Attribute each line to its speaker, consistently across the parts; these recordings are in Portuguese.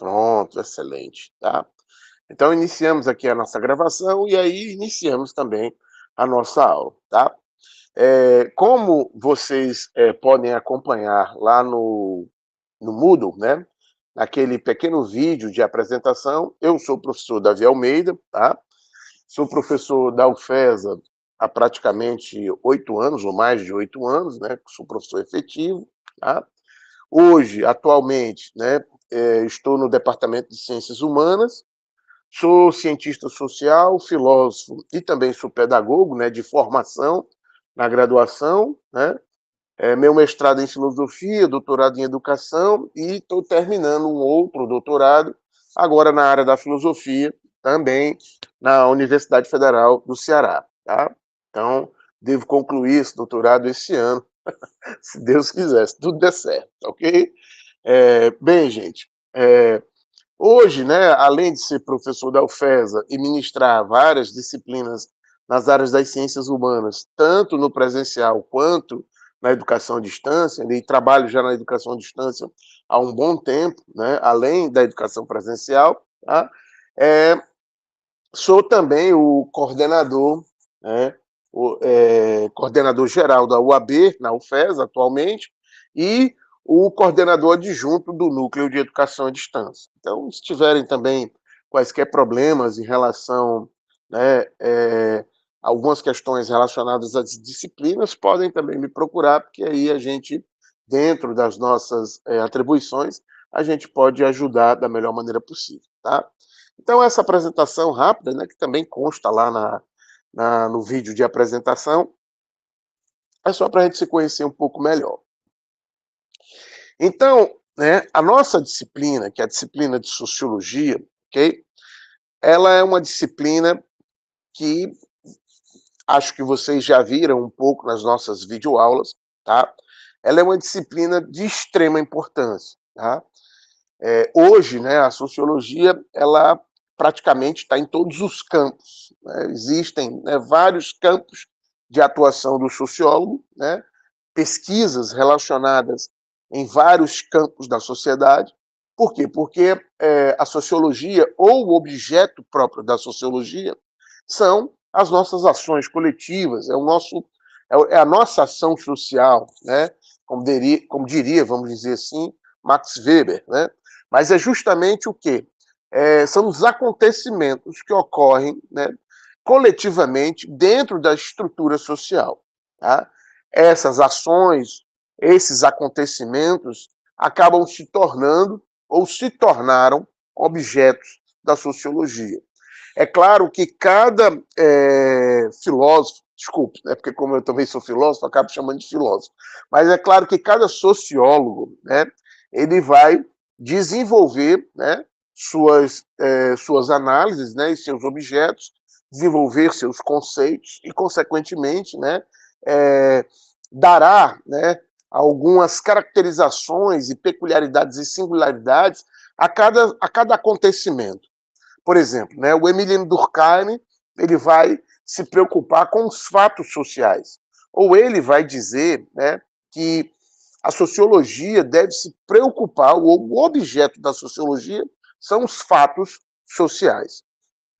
Speaker 1: Pronto, excelente, tá? Então iniciamos aqui a nossa gravação e aí iniciamos também a nossa aula, tá? Como vocês podem acompanhar lá no Moodle, né? Naquele pequeno vídeo de apresentação, eu sou o professor Davi Almeida, tá? Sou professor da UFESA há praticamente 8 anos, ou mais de 8 anos, né? Sou professor efetivo, tá? Hoje, atualmente, né? Estou no Departamento de Ciências Humanas, sou cientista social, filósofo e também sou pedagogo, né? De formação na graduação, né? Meu mestrado em filosofia, doutorado em educação e estou terminando um outro doutorado, agora na área da filosofia, também na Universidade Federal do Ceará, tá? Então, devo concluir esse doutorado esse ano, se Deus quiser, se tudo der certo, ok? Bem, gente, hoje, né, além de ser professor da UFESA e ministrar várias disciplinas nas áreas das ciências humanas, tanto no presencial quanto na educação à distância, e trabalho já na educação à distância há um bom tempo, né, além da educação presencial, tá? É, Sou também o coordenador, né, coordenador geral da UAB, na UFESA, atualmente, e o coordenador adjunto do Núcleo de Educação à Distância. Então, se tiverem também quaisquer problemas em relação, né, algumas questões relacionadas às disciplinas, podem também me procurar, porque aí a gente, dentro das nossas atribuições, a gente pode ajudar da melhor maneira possível, tá? Então, essa apresentação rápida, né, que também consta lá no vídeo de apresentação, é só para a gente se conhecer um pouco melhor. Então, né, a nossa disciplina, que é a disciplina de Sociologia, ok? Ela é uma disciplina que acho que vocês já viram um pouco nas nossas videoaulas, tá? Ela é uma disciplina de extrema importância, tá? Hoje, né, a Sociologia, ela praticamente está em todos os campos, né? Existem, né, vários campos de atuação do sociólogo, né? Pesquisas relacionadas em vários campos da sociedade. Por quê? Porque a sociologia, ou o objeto próprio da sociologia, são as nossas ações coletivas, é a nossa ação social, né? Como diria, vamos dizer assim, Max Weber, né? Mas é justamente o quê? São os acontecimentos que ocorrem, né, coletivamente dentro da estrutura social, tá? Essas ações, esses acontecimentos acabam se tornando ou se tornaram objetos da sociologia. É claro que cada filósofo, desculpe, né, porque como eu também sou filósofo, acabo chamando de filósofo, mas é claro que cada sociólogo, né, ele vai desenvolver, né, suas análises, né, e seus objetos, desenvolver seus conceitos e, consequentemente, né, dará, né, algumas caracterizações e peculiaridades e singularidades a cada acontecimento. Por exemplo, né, o Emiliano Durkheim, ele vai se preocupar com os fatos sociais. Ou ele vai dizer, né, que a sociologia deve se preocupar, o objeto da sociologia são os fatos sociais.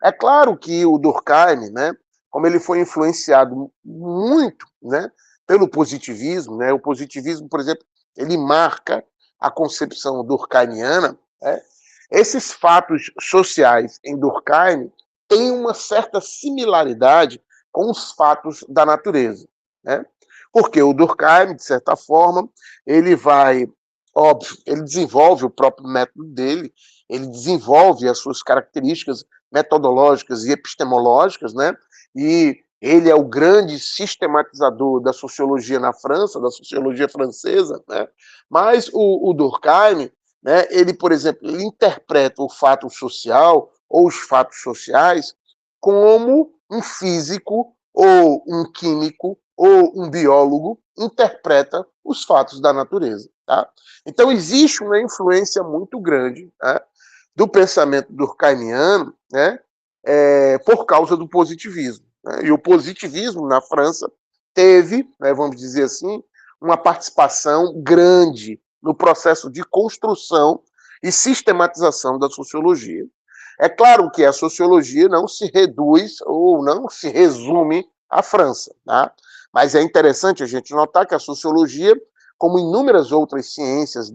Speaker 1: É claro que o Durkheim, né, como ele foi influenciado muito, né, pelo positivismo, né, o positivismo, por exemplo, ele marca a concepção durkheimiana, né, esses fatos sociais em Durkheim têm uma certa similaridade com os fatos da natureza, né? Porque o Durkheim, de certa forma, ele vai, óbvio, ele desenvolve o próprio método dele, ele desenvolve as suas características metodológicas e epistemológicas, né? E ele é o grande sistematizador da sociologia na França, da sociologia francesa, né? Mas o Durkheim, né, ele, por exemplo, ele interpreta o fato social ou os fatos sociais como um físico ou um químico ou um biólogo interpreta os fatos da natureza, tá? Então existe uma influência muito grande, né, do pensamento durkheimiano, né, por causa do positivismo, né? E o positivismo na França teve, né, vamos dizer assim, uma participação grande no processo de construção e sistematização da sociologia. É claro que a sociologia não se reduz ou não se resume à França, tá? Mas é interessante a gente notar que a sociologia, como inúmeras outras ciências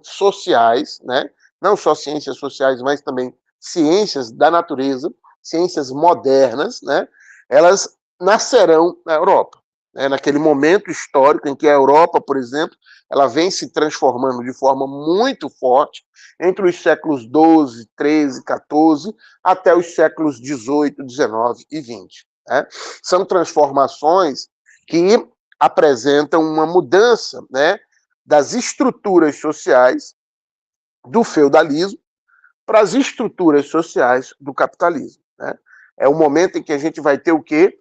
Speaker 1: sociais, né, não só ciências sociais, mas também ciências da natureza, ciências modernas, né, elas nascerão na Europa. Né, naquele momento histórico em que a Europa, por exemplo, ela vem se transformando de forma muito forte entre os séculos XII, XIII, XIV, até os séculos XVIII, XIX e XX. Né? São transformações que apresentam uma mudança, né, das estruturas sociais do feudalismo para as estruturas sociais do capitalismo. Né? É o momento em que a gente vai ter o quê?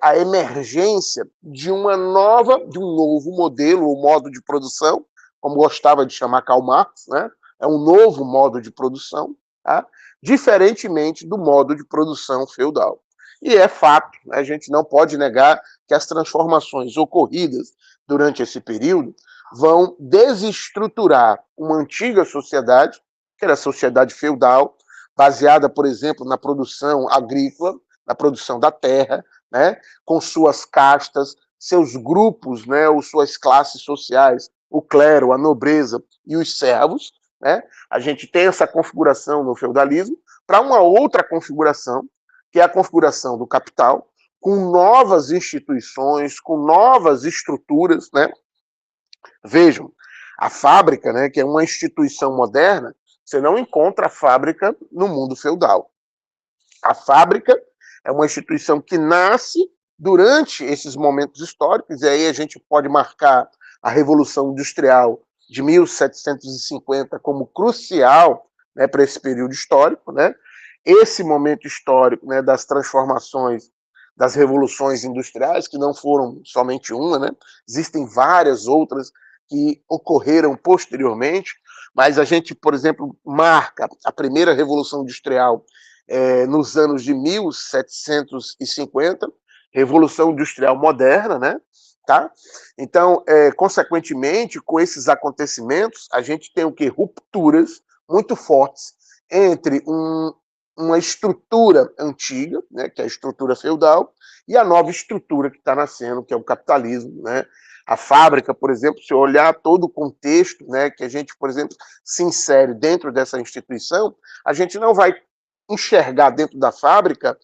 Speaker 1: A emergência de um novo modelo ou modo de produção, como gostava de chamar Karl Marx, né? É um novo modo de produção, tá? Diferentemente do modo de produção feudal. E é fato, a gente não pode negar que as transformações ocorridas durante esse período vão desestruturar uma antiga sociedade, que era a sociedade feudal, baseada, por exemplo, na produção agrícola, na produção da terra, né, com suas castas, seus grupos, né, ou suas classes sociais, o clero, a nobreza e os servos. Né? A gente tem essa configuração no feudalismo para uma outra configuração, que é a configuração do capital, com novas instituições, com novas estruturas. Né? Vejam, a fábrica, né, que é uma instituição moderna, você não encontra a fábrica no mundo feudal. A fábrica é uma instituição que nasce durante esses momentos históricos, e aí a gente pode marcar a Revolução Industrial de 1750 como crucial, né, para esse período histórico. Né? Esse momento histórico, né, das transformações, das revoluções industriais, que não foram somente uma, né? Existem várias outras que ocorreram posteriormente, mas a gente, por exemplo, marca a primeira Revolução Industrial nos anos de 1750, Revolução Industrial Moderna, né? Tá? Então, consequentemente, com esses acontecimentos, a gente tem o que? Rupturas muito fortes entre uma estrutura antiga, né, que é a estrutura feudal, e a nova estrutura que está nascendo, que é o capitalismo. Né? A fábrica, por exemplo, se olhar todo o contexto, né, que a gente, por exemplo, se insere dentro dessa instituição, a gente não vai enxergar dentro da fábrica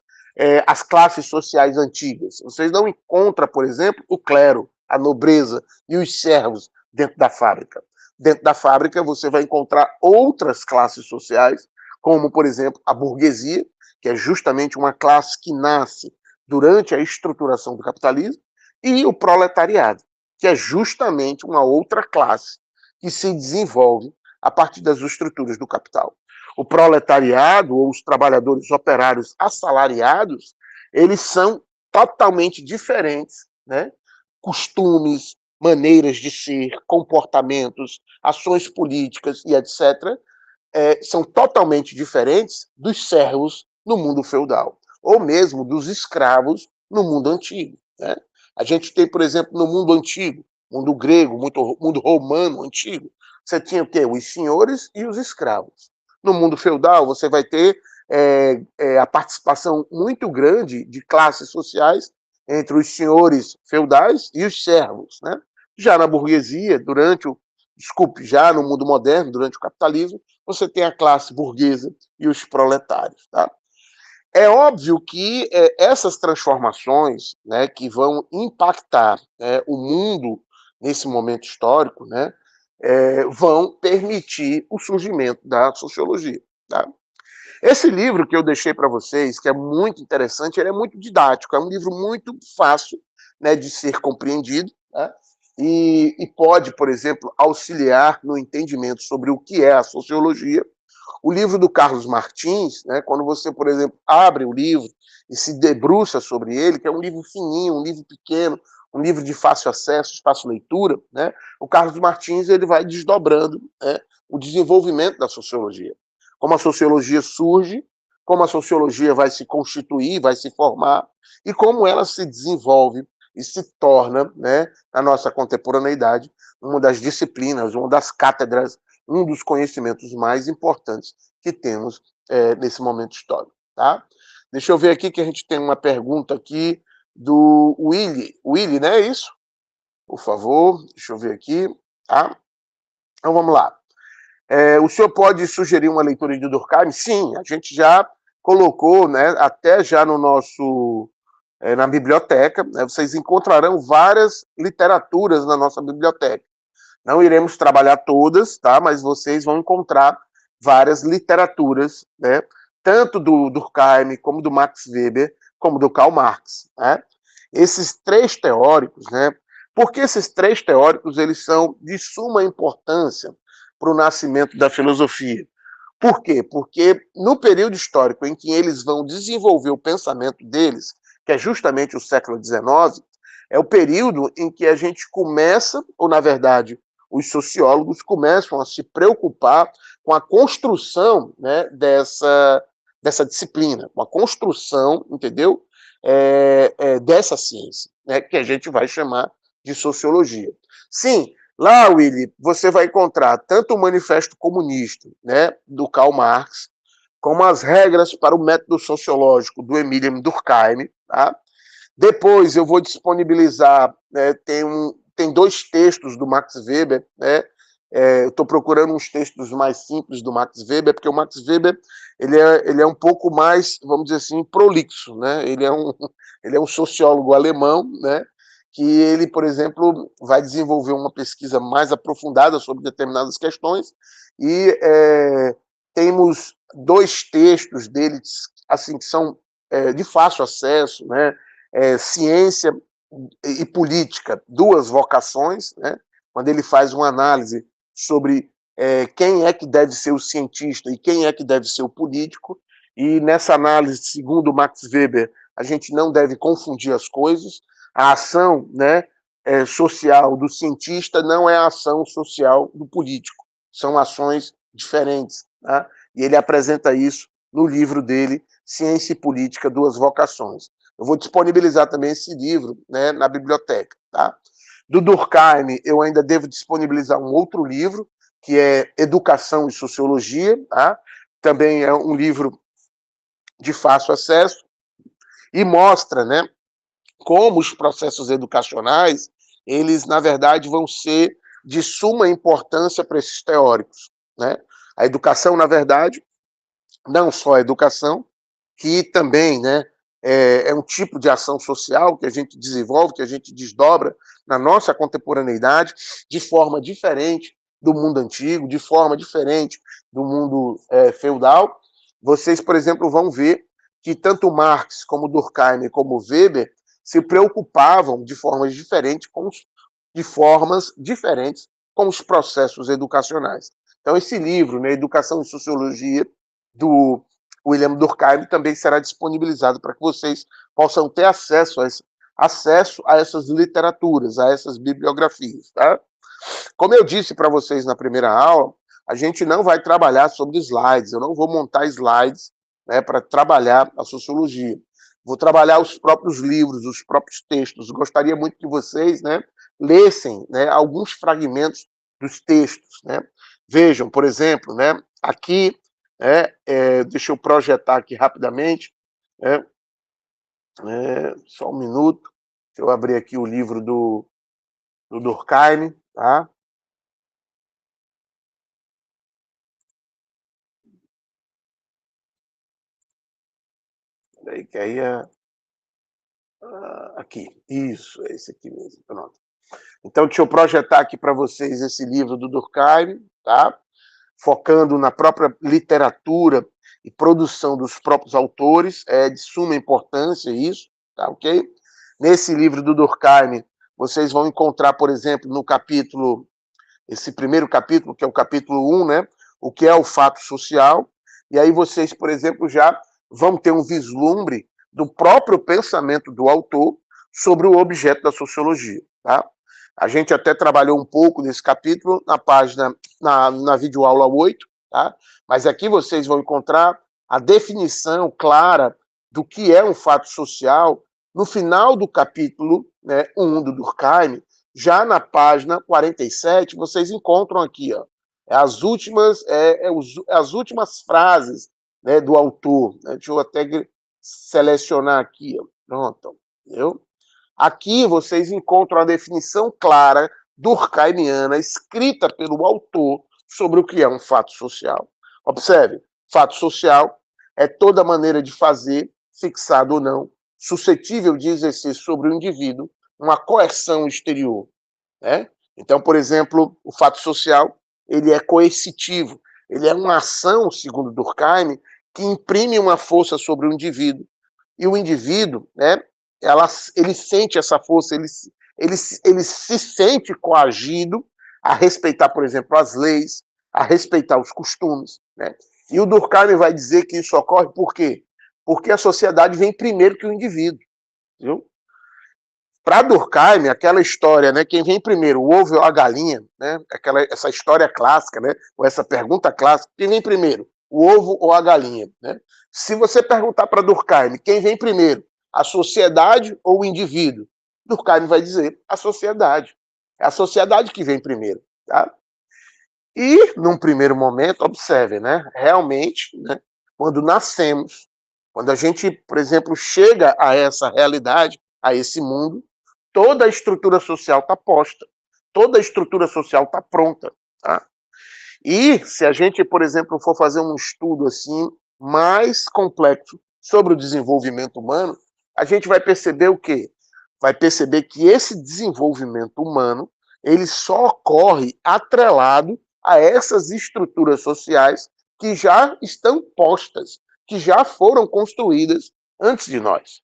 Speaker 1: as classes sociais antigas. Vocês não encontram, por exemplo, o clero, a nobreza e os servos dentro da fábrica. Dentro da fábrica você vai encontrar outras classes sociais, como, por exemplo, a burguesia, que é justamente uma classe que nasce durante a estruturação do capitalismo, e o proletariado, que é justamente uma outra classe que se desenvolve a partir das estruturas do capital. O proletariado, ou os trabalhadores operários assalariados, eles são totalmente diferentes, né? Costumes, maneiras de ser, comportamentos, ações políticas e etc., são totalmente diferentes dos servos no mundo feudal, ou mesmo dos escravos no mundo antigo. Né? A gente tem, por exemplo, no mundo antigo, mundo grego, mundo romano antigo, você tinha o quê? Os senhores e os escravos. No mundo feudal, você vai ter a participação muito grande de classes sociais entre os senhores feudais e os servos. Né? Já na burguesia, já no mundo moderno, durante o capitalismo, você tem a classe burguesa e os proletários. Tá? É óbvio que essas transformações, né, que vão impactar, né, o mundo nesse momento histórico, né, vão permitir o surgimento da sociologia. Tá? Esse livro que eu deixei para vocês, que é muito interessante, ele é muito didático, é um livro muito fácil, né, de ser compreendido, tá? E pode, por exemplo, auxiliar no entendimento sobre o que é a sociologia. O livro do Carlos Martins, né, quando você, por exemplo, abre o livro e se debruça sobre ele, que é um livro fininho, um livro pequeno, um livro de fácil acesso, fácil leitura, né, o Carlos Martins ele vai desdobrando, né, o desenvolvimento da sociologia. Como a sociologia surge, como a sociologia vai se constituir, vai se formar, e como ela se desenvolve e se torna, né, na nossa contemporaneidade, uma das disciplinas, uma das cátedras um dos conhecimentos mais importantes que temos nesse momento histórico, tá? Deixa eu ver aqui que a gente tem uma pergunta aqui do Willy. Willy, né? É isso? Por favor, deixa eu ver aqui, tá? Então vamos lá. O senhor pode sugerir uma leitura de Durkheim? Sim, a gente já colocou, né, até já no nosso na biblioteca, né, vocês encontrarão várias literaturas na nossa biblioteca. Não iremos trabalhar todas, tá? Mas vocês vão encontrar várias literaturas, né? Tanto do Durkheim, como do Max Weber, como do Karl Marx, né? Esses três teóricos, né? Porque esses três teóricos eles são de suma importância para o nascimento da filosofia. Por quê? Porque no período histórico em que eles vão desenvolver o pensamento deles, que é justamente o século XIX, é o período em que a gente começa, ou na verdade, os sociólogos começam a se preocupar com a construção, né, dessa disciplina, com a construção, entendeu? Dessa ciência, né, que a gente vai chamar de sociologia. Sim, lá, Willy, você vai encontrar tanto o Manifesto Comunista, né, do Karl Marx, como as regras para o método sociológico do Emile Durkheim, tá? Depois eu vou disponibilizar, né, tem dois textos do Max Weber, né? Eu estou procurando uns textos mais simples do Max Weber, porque o Max Weber ele é um pouco mais, vamos dizer assim, prolixo, né? Ele é um sociólogo alemão, né? Que ele, por exemplo, vai desenvolver uma pesquisa mais aprofundada sobre determinadas questões e temos dois textos dele, assim, que são de fácil acesso, né? Ciência e política, duas vocações, né? Quando ele faz uma análise sobre quem é que deve ser o cientista e quem é que deve ser o político, e nessa análise, segundo Max Weber, a gente não deve confundir as coisas. A ação, né, social do cientista não é a ação social do político, são ações diferentes, tá? E ele apresenta isso no livro dele, Ciência e Política, Duas Vocações. Eu vou disponibilizar também esse livro, né, na biblioteca, tá? Do Durkheim, eu ainda devo disponibilizar um outro livro, que é Educação e Sociologia, tá? Também é um livro de fácil acesso e mostra, né, como os processos educacionais, eles, na verdade, vão ser de suma importância para esses teóricos, né? A educação, na verdade, não só a educação, que também, né, é um tipo de ação social que a gente desenvolve, que a gente desdobra na nossa contemporaneidade de forma diferente do mundo antigo, de forma diferente do mundo feudal. Vocês, por exemplo, vão ver que tanto Marx como Durkheim como Weber se preocupavam de formas diferentes com os processos educacionais. Então, esse livro, né, Educação e Sociologia, do William Durkheim, também será disponibilizado para que vocês possam ter acesso a essas literaturas, a essas bibliografias. Tá? Como eu disse para vocês na primeira aula, a gente não vai trabalhar sobre slides, eu não vou montar slides, né, para trabalhar a sociologia. Vou trabalhar os próprios livros, os próprios textos. Gostaria muito que vocês, né, lessem, né, alguns fragmentos dos textos. Né? Vejam, por exemplo, né, aqui, deixa eu projetar aqui rapidamente, né, só um minuto, deixa eu abrir aqui o livro do Durkheim, tá? Peraí, que aí aqui, isso, é esse aqui mesmo, pronto. Então, deixa eu projetar aqui para vocês esse livro do Durkheim, tá? Focando na própria literatura e produção dos próprios autores, é de suma importância isso, tá ok? Nesse livro do Durkheim, vocês vão encontrar, por exemplo, no capítulo, esse primeiro capítulo, que é o capítulo 1, né? O que é o fato social, e aí vocês, por exemplo, já vão ter um vislumbre do próprio pensamento do autor sobre o objeto da sociologia, tá? A gente até trabalhou um pouco nesse capítulo na página, na videoaula 8, tá? Mas aqui vocês vão encontrar a definição clara do que é um fato social no final do capítulo, né, 1 do Durkheim, já na página 47, vocês encontram aqui, ó, As últimas frases, né, do autor. Né? Deixa eu até selecionar aqui. Ó. Pronto. Entendeu? Aqui vocês encontram a definição clara durkheimiana escrita pelo autor sobre o que é um fato social. Observe, fato social é toda maneira de fazer, fixado ou não, suscetível de exercer sobre o indivíduo uma coerção exterior. Né? Então, por exemplo, o fato social ele é coercitivo, ele é uma ação, segundo Durkheim, que imprime uma força sobre o indivíduo. E o indivíduo, né, ele sente essa força, ele se sente coagido a respeitar, por exemplo, as leis, a respeitar os costumes. Né? E o Durkheim vai dizer que isso ocorre por quê? Porque a sociedade vem primeiro que o indivíduo. Viu? Para Durkheim, aquela história, né, quem vem primeiro, o ovo ou a galinha, né, essa história clássica, né, ou essa pergunta clássica, quem vem primeiro, o ovo ou a galinha? Né? Se você perguntar para Durkheim, quem vem primeiro, a sociedade ou o indivíduo? Durkheim vai dizer a sociedade. É a sociedade que vem primeiro. Tá? E, num primeiro momento, observe, né, realmente, né, quando nascemos, quando a gente, por exemplo, chega a essa realidade, a esse mundo, toda a estrutura social está posta, toda a estrutura social está pronta. Tá? E se a gente, por exemplo, for fazer um estudo assim mais complexo sobre o desenvolvimento humano, a gente vai perceber o quê? Vai perceber que esse desenvolvimento humano ele só ocorre atrelado a essas estruturas sociais que já estão postas, que já foram construídas antes de nós.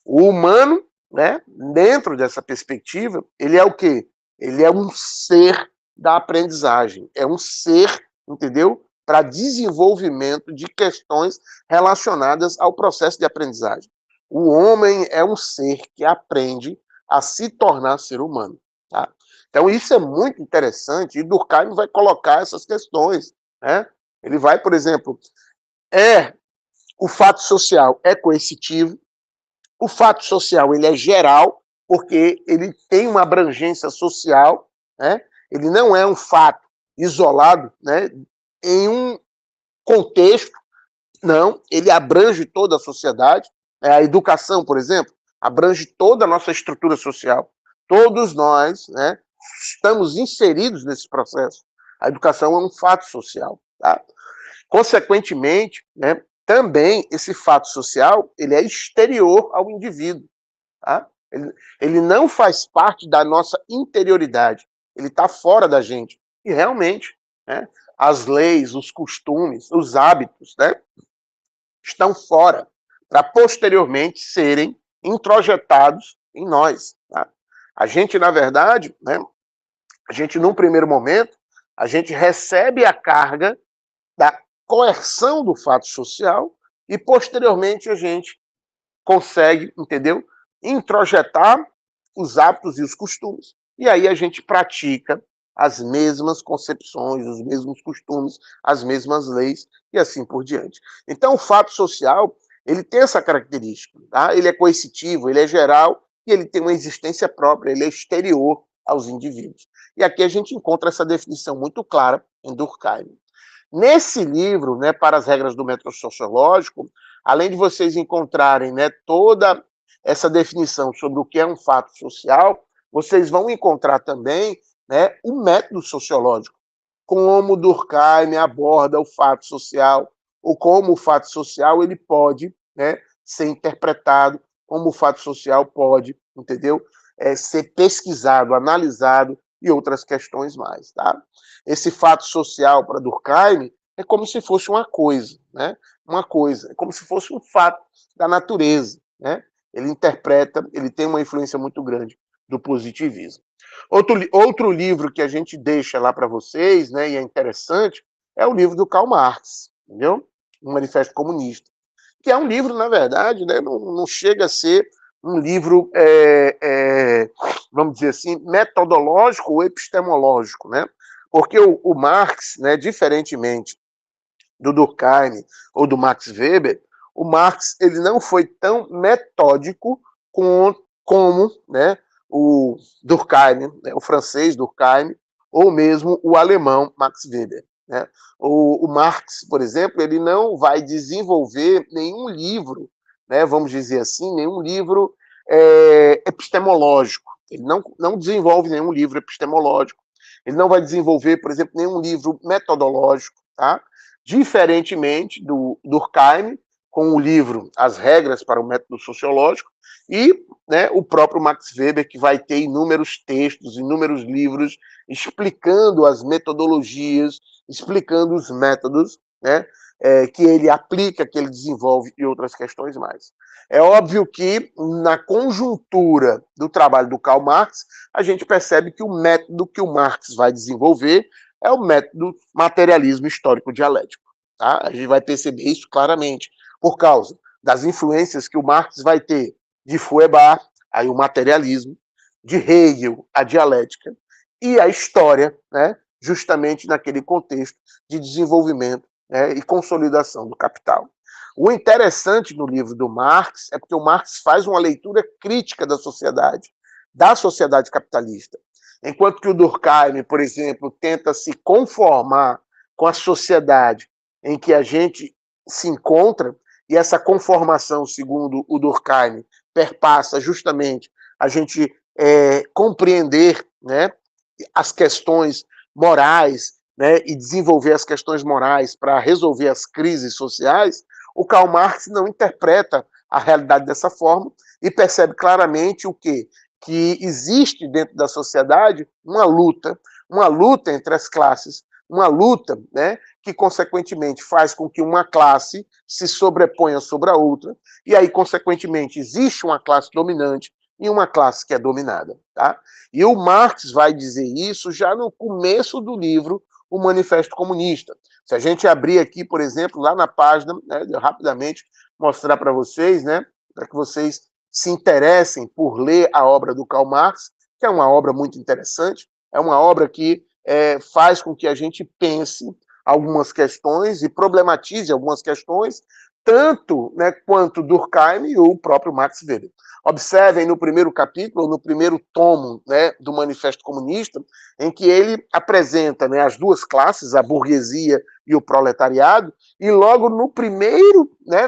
Speaker 1: O humano, né, dentro dessa perspectiva, ele é o quê? Ele é um ser da aprendizagem, é um ser, entendeu? Para desenvolvimento de questões relacionadas ao processo de aprendizagem. O homem é um ser que aprende a se tornar ser humano. Tá? Então, isso é muito interessante, e Durkheim vai colocar essas questões. Né? Ele vai, por exemplo, o fato social é coercitivo, o fato social ele é geral, porque ele tem uma abrangência social, né? Ele não é um fato isolado, né? Em um contexto, não, ele abrange toda a sociedade. A educação, por exemplo, abrange toda a nossa estrutura social. Todos nós, né, estamos inseridos nesse processo. A educação é um fato social. Tá? Consequentemente, né, também esse fato social ele é exterior ao indivíduo. Tá? Ele não faz parte da nossa interioridade. Ele está fora da gente. E realmente, né, as leis, os costumes, os hábitos, né, estão fora para posteriormente serem introjetados em nós. Tá? A gente, na verdade, né, a gente, num primeiro momento, a gente recebe a carga da coerção do fato social e, posteriormente, a gente consegue, entendeu? Introjetar os hábitos e os costumes. E aí a gente pratica as mesmas concepções, os mesmos costumes, as mesmas leis e assim por diante. Então, o fato social, ele tem essa característica, tá? Ele é coercitivo, ele é geral e ele tem uma existência própria, ele é exterior aos indivíduos. E aqui a gente encontra essa definição muito clara em Durkheim. Nesse livro, né, para as regras do método sociológico, além de vocês encontrarem, né, toda essa definição sobre o que é um fato social, vocês vão encontrar também, né, o método sociológico, como Durkheim aborda o fato social, ou como o fato social ele pode, né, ser interpretado, como o fato social pode, entendeu? Ser pesquisado, analisado e outras questões mais, tá? Esse fato social para Durkheim é como se fosse uma coisa, né? Uma coisa, é como se fosse um fato da natureza, né? Ele interpreta, ele tem uma influência muito grande do positivismo. Outro livro que a gente deixa lá para vocês, né, e é interessante, é o livro do Karl Marx, entendeu? O Manifesto Comunista, que é um livro, na verdade, né, não chega a ser um livro, vamos dizer assim, metodológico ou epistemológico, né? Porque o Marx, né, diferentemente do Durkheim ou do Max Weber, o Marx ele não foi tão metódico como, né, o Durkheim, né, o francês Durkheim, ou mesmo o alemão Max Weber, né? O Marx, por exemplo, ele não vai desenvolver nenhum livro, né, vamos dizer assim, nenhum livro epistemológico. Ele não desenvolve nenhum livro epistemológico. Ele não vai desenvolver, por exemplo, nenhum livro metodológico, tá? Diferentemente do Durkheim, com o livro As Regras para o Método Sociológico, e, né, o próprio Max Weber, que vai ter inúmeros textos, inúmeros livros explicando as metodologias, explicando os métodos, né, que ele aplica, que ele desenvolve e outras questões mais. É óbvio que, na conjuntura do trabalho do Karl Marx, a gente percebe que o método que o Marx vai desenvolver é o método materialismo histórico dialético. Tá? A gente vai perceber isso claramente, por causa das influências que o Marx vai ter de Feuerbach, aí o materialismo, de Hegel, a dialética, e a história, né, justamente naquele contexto de desenvolvimento, né, e consolidação do capital. O interessante no livro do Marx é porque o Marx faz uma leitura crítica da sociedade capitalista. Enquanto que o Durkheim, por exemplo, tenta se conformar com a sociedade em que a gente se encontra, e essa conformação, segundo o Durkheim, perpassa justamente a gente compreender, né, as questões morais, né, e desenvolver as questões morais para resolver as crises sociais. O Karl Marx não interpreta a realidade dessa forma e percebe claramente o quê? Que existe dentro da sociedade uma luta entre as classes, uma luta, né, que consequentemente faz com que uma classe se sobreponha sobre a outra, e aí, consequentemente, existe uma classe dominante e uma classe que é dominada. Tá? E o Marx vai dizer isso já no começo do livro O Manifesto Comunista. Se a gente abrir aqui, por exemplo, lá na página, né, rapidamente mostrar para vocês, né, para que vocês se interessem por ler a obra do Karl Marx, que é uma obra muito interessante, é uma obra que faz com que a gente pense algumas questões e problematize algumas questões, tanto, né, quanto Durkheim e o próprio Max Weber. Observem no primeiro capítulo, no primeiro tomo, né, do Manifesto Comunista, em que ele apresenta, né, as duas classes, a burguesia e o proletariado, e logo no primeiro, né,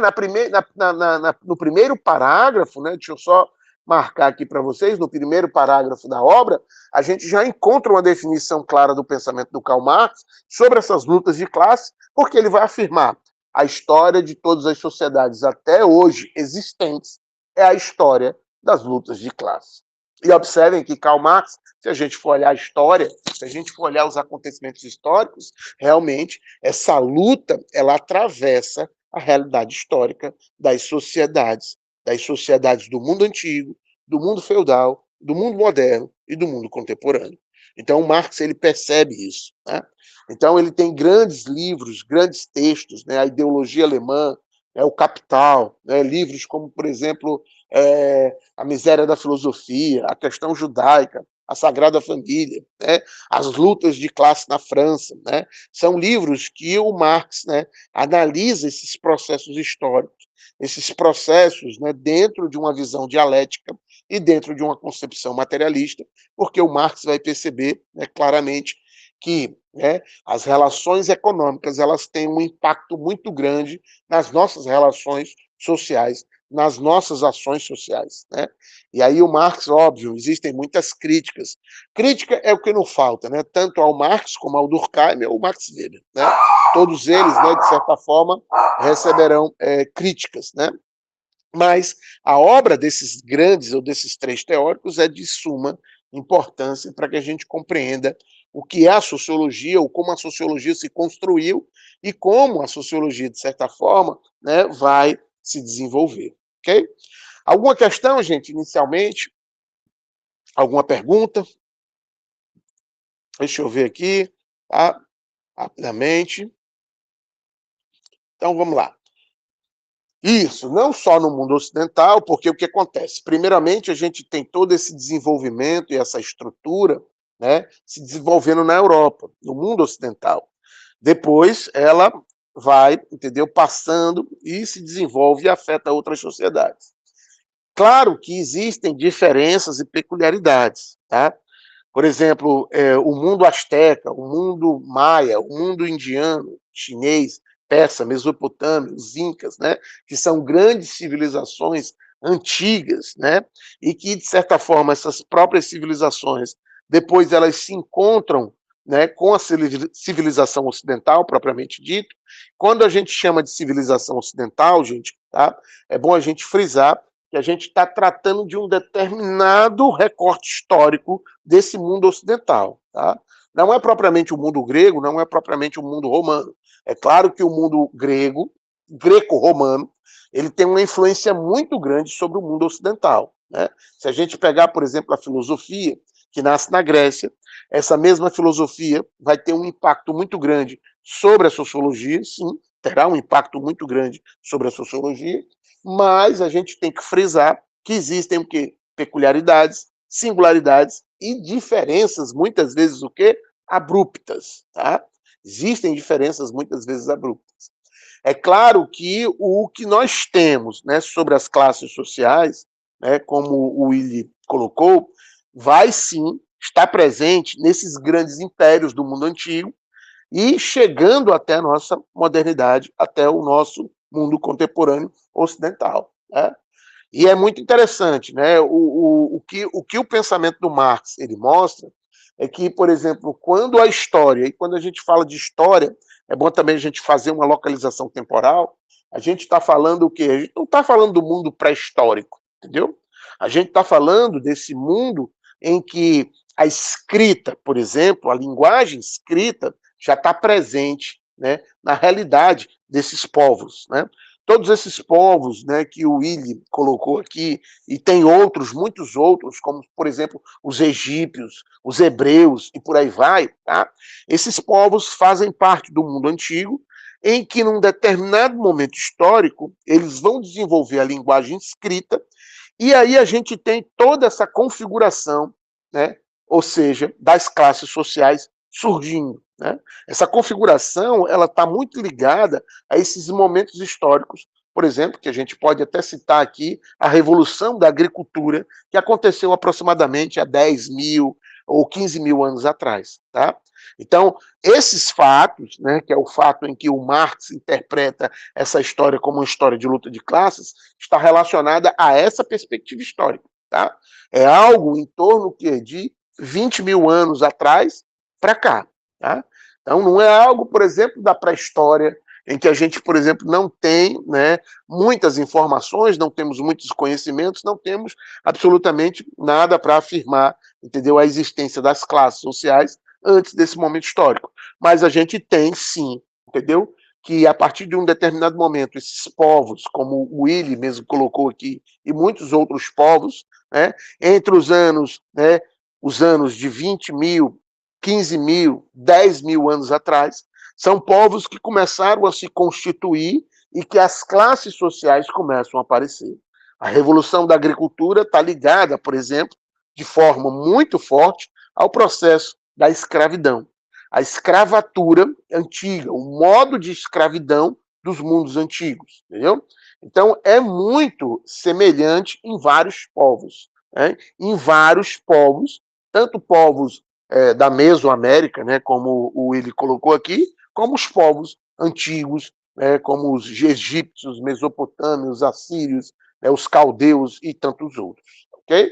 Speaker 1: no primeiro parágrafo, né, deixa eu só marcar aqui para vocês, no primeiro parágrafo da obra, a gente já encontra uma definição clara do pensamento do Karl Marx sobre essas lutas de classe, porque ele vai afirmar a história de todas as sociedades até hoje existentes é a história das lutas de classe. E observem que Karl Marx, se a gente for olhar a história, se a gente for olhar os acontecimentos históricos, realmente essa luta, ela atravessa a realidade histórica das sociedades do mundo antigo, do mundo feudal, do mundo moderno e do mundo contemporâneo. Então, Marx, ele percebe isso. Né? Então, ele tem grandes livros, grandes textos, né? A ideologia alemã, o Capital, né? Livros como, por exemplo, A Miséria da Filosofia, A Questão Judaica, A Sagrada Família, né? As Lutas de Classe na França. Né? São livros que o Marx, né, analisa esses processos históricos, esses processos, né, dentro de uma visão dialética e dentro de uma concepção materialista, porque o Marx vai perceber, né, claramente que, né, as relações econômicas elas têm um impacto muito grande nas nossas relações sociais, nas nossas ações sociais. Né? E aí o Marx, óbvio, existem muitas críticas. Crítica é o que não falta, né? Tanto ao Marx como ao Durkheim ou ao Max Weber. Né? Todos eles, né, de certa forma, receberão críticas. Né? Mas a obra desses grandes ou desses três teóricos é de suma importância para que a gente compreenda o que é a sociologia, ou como a sociologia se construiu e como a sociologia, de certa forma, né, vai se desenvolver. Ok? Alguma questão, gente, inicialmente? Alguma pergunta? Deixa eu ver aqui, tá? Rapidamente. Então, vamos lá. Isso, não só no mundo ocidental, porque o que acontece? Primeiramente, a gente tem todo esse desenvolvimento e essa estrutura, né, se desenvolvendo na Europa, no mundo ocidental. Depois, ela vai, entendeu, passando e se desenvolve e afeta outras sociedades. Claro que existem diferenças e peculiaridades, tá? Por exemplo, o mundo asteca, o mundo maia, o mundo indiano, chinês, persa, mesopotâmio, os incas, né, que são grandes civilizações antigas, né, e que, de certa forma, essas próprias civilizações, depois elas se encontram, né, com a civilização ocidental, propriamente dito. Quando a gente chama de civilização ocidental, gente, tá, é bom a gente frisar que a gente está tratando de um determinado recorte histórico desse mundo ocidental. Tá? Não é propriamente o mundo grego, não é propriamente o mundo romano. É claro que o mundo grego, greco-romano, ele tem uma influência muito grande sobre o mundo ocidental. Né? Se a gente pegar, por exemplo, a filosofia, que nasce na Grécia, essa mesma filosofia vai ter um impacto muito grande sobre a sociologia, sim, terá um impacto muito grande sobre a sociologia, mas a gente tem que frisar que existem o quê? Peculiaridades, singularidades e diferenças, muitas vezes, o quê? Abruptas, tá? Existem diferenças, muitas vezes, abruptas. É claro que o que nós temos, né, sobre as classes sociais, né, como o Willi colocou, vai sim estar presente nesses grandes impérios do mundo antigo e chegando até a nossa modernidade, até o nosso mundo contemporâneo ocidental. Né? E é muito interessante, né? O que o pensamento do Marx ele mostra é que, por exemplo, quando a história, e quando a gente fala de história, é bom também a gente fazer uma localização temporal, a gente está falando o quê? A gente não está falando do mundo pré-histórico, entendeu? A gente está falando desse mundo em que a escrita, por exemplo, a linguagem escrita já está presente, né, na realidade desses povos, né? Todos esses povos, né, que o Willi colocou aqui, e tem outros, muitos outros, como, por exemplo, os egípcios, os hebreus e por aí vai, tá? Esses povos fazem parte do mundo antigo, em que, num determinado momento histórico, eles vão desenvolver a linguagem escrita, e aí a gente tem toda essa configuração, né, ou seja, das classes sociais surgindo. Né? Essa configuração ela está muito ligada a esses momentos históricos, por exemplo, que a gente pode até citar aqui a Revolução da Agricultura, que aconteceu aproximadamente há 10 mil ou 15 mil anos atrás. Tá? Então, esses fatos, né, que é o fato em que o Marx interpreta essa história como uma história de luta de classes, está relacionada a essa perspectiva histórica. Tá? É algo em torno de 20 mil anos atrás para cá. Tá? Então, não é algo, por exemplo, da pré-história, em que a gente, por exemplo, não tem, né, muitas informações, não temos muitos conhecimentos, não temos absolutamente nada para afirmar, entendeu, a existência das classes sociais antes desse momento histórico. Mas a gente tem, sim, entendeu, que a partir de um determinado momento, esses povos, como o Willi mesmo colocou aqui, e muitos outros povos, né, entre os anos de 20 mil, 15 mil, 10 mil anos atrás, são povos que começaram a se constituir e que as classes sociais começam a aparecer. A revolução da agricultura está ligada, por exemplo, de forma muito forte ao processo da escravidão. A escravatura antiga, o modo de escravidão dos mundos antigos, entendeu? Então, é muito semelhante em vários povos. Né? Em vários povos, tanto povos da Mesoamérica, né, como o Willi colocou aqui, como os povos antigos, né, como os egípcios, mesopotâmios, assírios, né, os caldeus e tantos outros. Ok?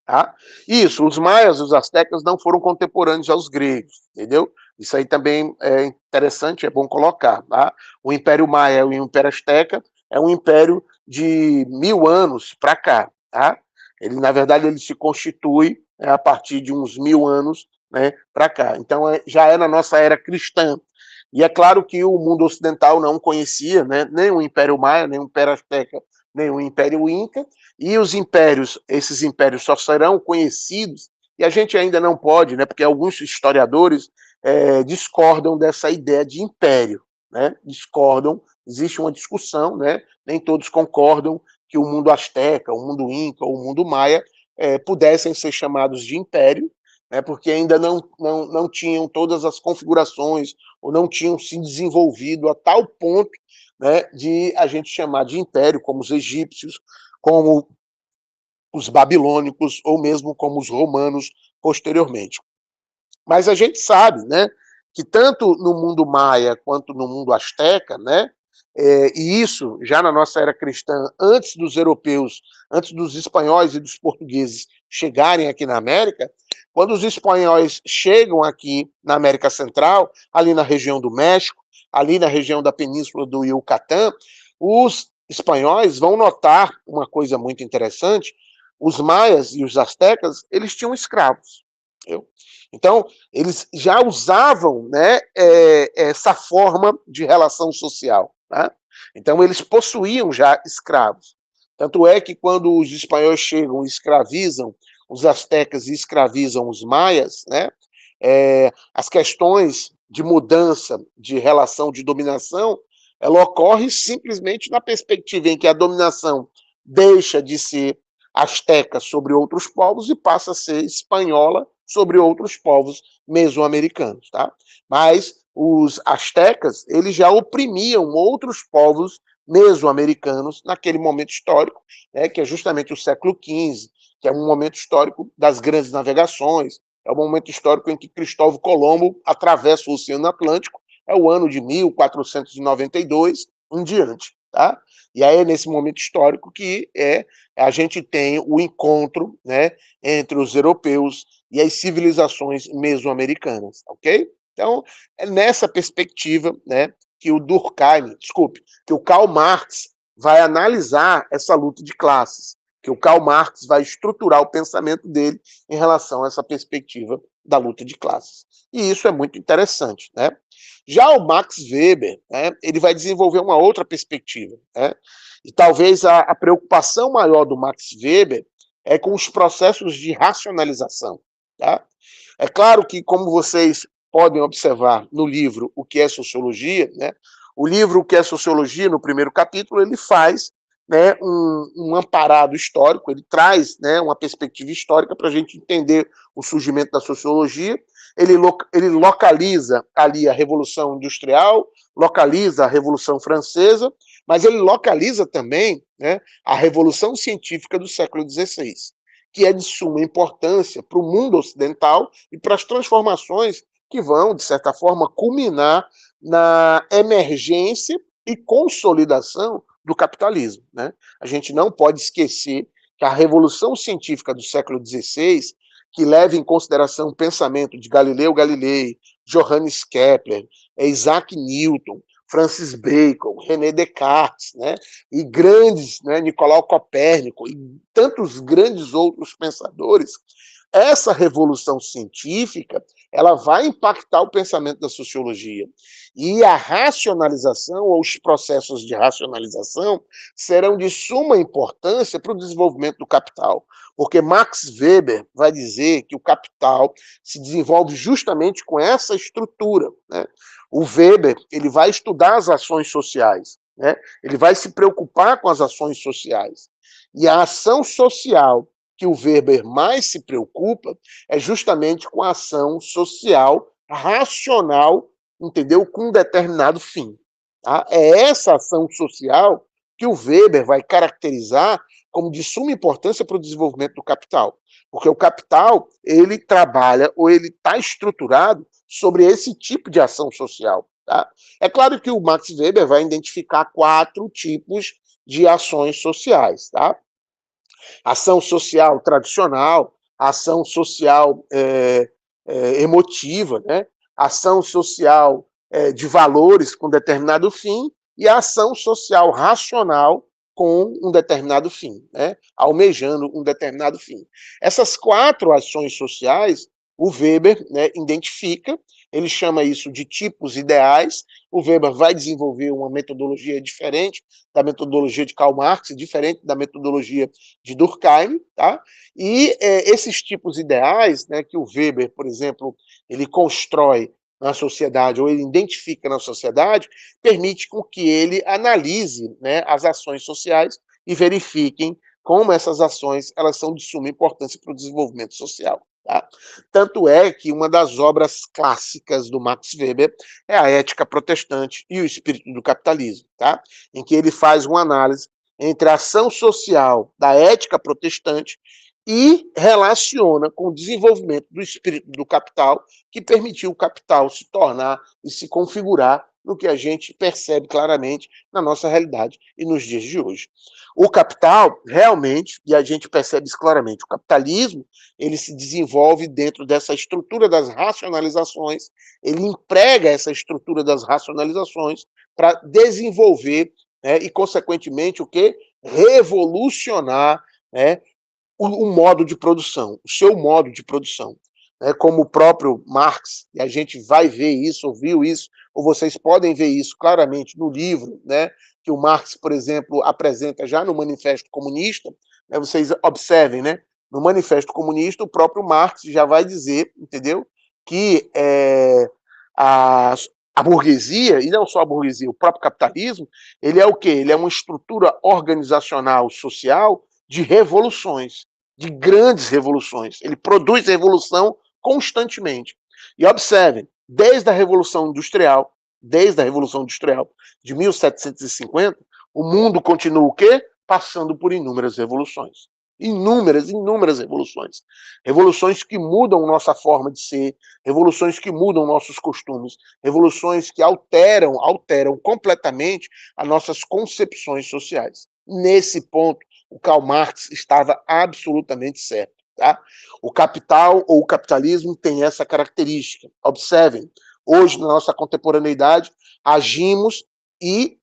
Speaker 1: Tá? Isso, os maias e os astecas não foram contemporâneos aos gregos, entendeu? Isso aí também é interessante, é bom colocar. Tá? O Império Maia e o Império Asteca é um império de 1000 anos para cá. Tá? Ele, na verdade, ele se constitui a partir de uns 1000 anos, né, para cá. Então, já é na nossa era cristã. E é claro que o mundo ocidental não conhecia, né, nem o Império Maia, nem o Império Asteca, nem o Império Inca, e os impérios, esses impérios só serão conhecidos, e a gente ainda não pode, né, porque alguns historiadores discordam dessa ideia de império, né, discordam, existe uma discussão, né, nem todos concordam que o mundo asteca, o mundo inca ou o mundo maia pudessem ser chamados de império, né, porque ainda não tinham todas as configurações, ou não tinham se desenvolvido a tal ponto, né, de a gente chamar de império, como os egípcios, como os babilônicos, ou mesmo como os romanos, posteriormente. Mas a gente sabe, né, que tanto no mundo maia quanto no mundo asteca, né, e isso já na nossa era cristã, antes dos europeus, antes dos espanhóis e dos portugueses chegarem aqui na América, quando os espanhóis chegam aqui na América Central, ali na região do México, ali na região da Península do Yucatán, os espanhóis vão notar uma coisa muito interessante: os maias e os astecas, eles tinham escravos. Entendeu? Então, eles já usavam, né, essa forma de relação social. Tá? Então, eles possuíam já escravos. Tanto é que quando os espanhóis chegam e escravizam os astecas e escravizam os maias, né, as questões de mudança de relação de dominação, ela ocorre simplesmente na perspectiva em que a dominação deixa de ser asteca sobre outros povos e passa a ser espanhola sobre outros povos mesoamericanos, tá? Mas os astecas, eles já oprimiam outros povos mesoamericanos naquele momento histórico, né, que é justamente o século XV, que é um momento histórico das grandes navegações, é o momento histórico em que Cristóvão Colombo atravessa o Oceano Atlântico, é o ano de 1492 em diante, tá? E aí é nesse momento histórico que a gente tem o encontro, né, entre os europeus e as civilizações mesoamericanas, ok? Então, é nessa perspectiva, né, que o Durkheim, que o Karl Marx vai analisar essa luta de classes, que o Karl Marx vai estruturar o pensamento dele em relação a essa perspectiva da luta de classes. E isso é muito interessante, né? Já o Max Weber, né, ele vai desenvolver uma outra perspectiva, né? E talvez a preocupação maior do Max Weber é com os processos de racionalização, tá? É claro que, como vocês podem observar no livro O que é Sociologia, né, o livro O que é Sociologia, no primeiro capítulo, ele faz, né, um amparado histórico, ele traz, né, uma perspectiva histórica para a gente entender o surgimento da sociologia. Ele localiza ali a Revolução Industrial, localiza a Revolução Francesa, mas ele localiza também, né, a Revolução Científica do século XVI, que é de suma importância para o mundo ocidental e para as transformações que vão, de certa forma, culminar na emergência e consolidação do capitalismo. Né? A gente não pode esquecer que a Revolução Científica do século XVI, que leva em consideração o pensamento de Galileu Galilei, Johannes Kepler, Isaac Newton, Francis Bacon, René Descartes, né, e grandes, né, Nicolau Copérnico e tantos grandes outros pensadores, essa revolução científica, ela vai impactar o pensamento da sociologia. E a racionalização, ou os processos de racionalização, serão de suma importância para o desenvolvimento do capital. Porque Max Weber vai dizer que o capital se desenvolve justamente com essa estrutura, né? O Weber, ele vai estudar as ações sociais, né? Ele vai se preocupar com as ações sociais. E a ação social que o Weber mais se preocupa é justamente com a ação social racional, entendeu? Com um determinado fim. Tá? É essa ação social que o Weber vai caracterizar como de suma importância para o desenvolvimento do capital. Porque o capital, ele trabalha, ou ele está estruturado sobre esse tipo de ação social. Tá? É claro que o Max Weber vai identificar 4 tipos de ações sociais. Tá? Ação social tradicional, ação social emotiva, né? Ação social de valores com determinado fim e a ação social racional com um determinado fim, né? Almejando um determinado fim. Essas 4 ações sociais, o Weber, né, identifica, ele chama isso de tipos ideais. O Weber vai desenvolver uma metodologia diferente da metodologia de Karl Marx, diferente da metodologia de Durkheim, tá? E esses tipos ideais, né, que o Weber, por exemplo, ele constrói na sociedade, ou ele identifica na sociedade, permite com que ele analise, né, as ações sociais e verifiquem como essas ações elas são de suma importância para o desenvolvimento social. Tá? Tanto é que uma das obras clássicas do Max Weber é a Ética Protestante e o Espírito do Capitalismo, tá? Em que ele faz uma análise entre a ação social da ética protestante e relaciona com o desenvolvimento do espírito do capital, que permitiu o capital se tornar e se configurar no que a gente percebe claramente na nossa realidade e nos dias de hoje. O capital, realmente, e a gente percebe isso claramente, o capitalismo, ele se desenvolve dentro dessa estrutura das racionalizações, ele emprega essa estrutura das racionalizações para desenvolver, né, e, consequentemente, o quê? Revolucionar, né, o modo de produção, o seu modo de produção. Como o próprio Marx, e a gente vai ver isso, ouviu isso, ou vocês podem ver isso claramente no livro, né, que o Marx, por exemplo, apresenta já no Manifesto Comunista, né, vocês observem, né, no Manifesto Comunista, o próprio Marx já vai dizer, entendeu, que a, a burguesia, e não só a burguesia, o próprio capitalismo, ele é o quê? Ele é uma estrutura organizacional social de revoluções, de grandes revoluções. Ele produz revolução constantemente. E observem, desde a Revolução Industrial de 1750, o mundo continua o quê? Passando por inúmeras revoluções. Inúmeras revoluções. Revoluções que mudam nossa forma de ser, revoluções que mudam nossos costumes, revoluções que alteram completamente as nossas concepções sociais. Nesse ponto, o Karl Marx estava absolutamente certo. Tá? O capital ou o capitalismo tem essa característica. Observem, hoje, na nossa contemporaneidade, agimos e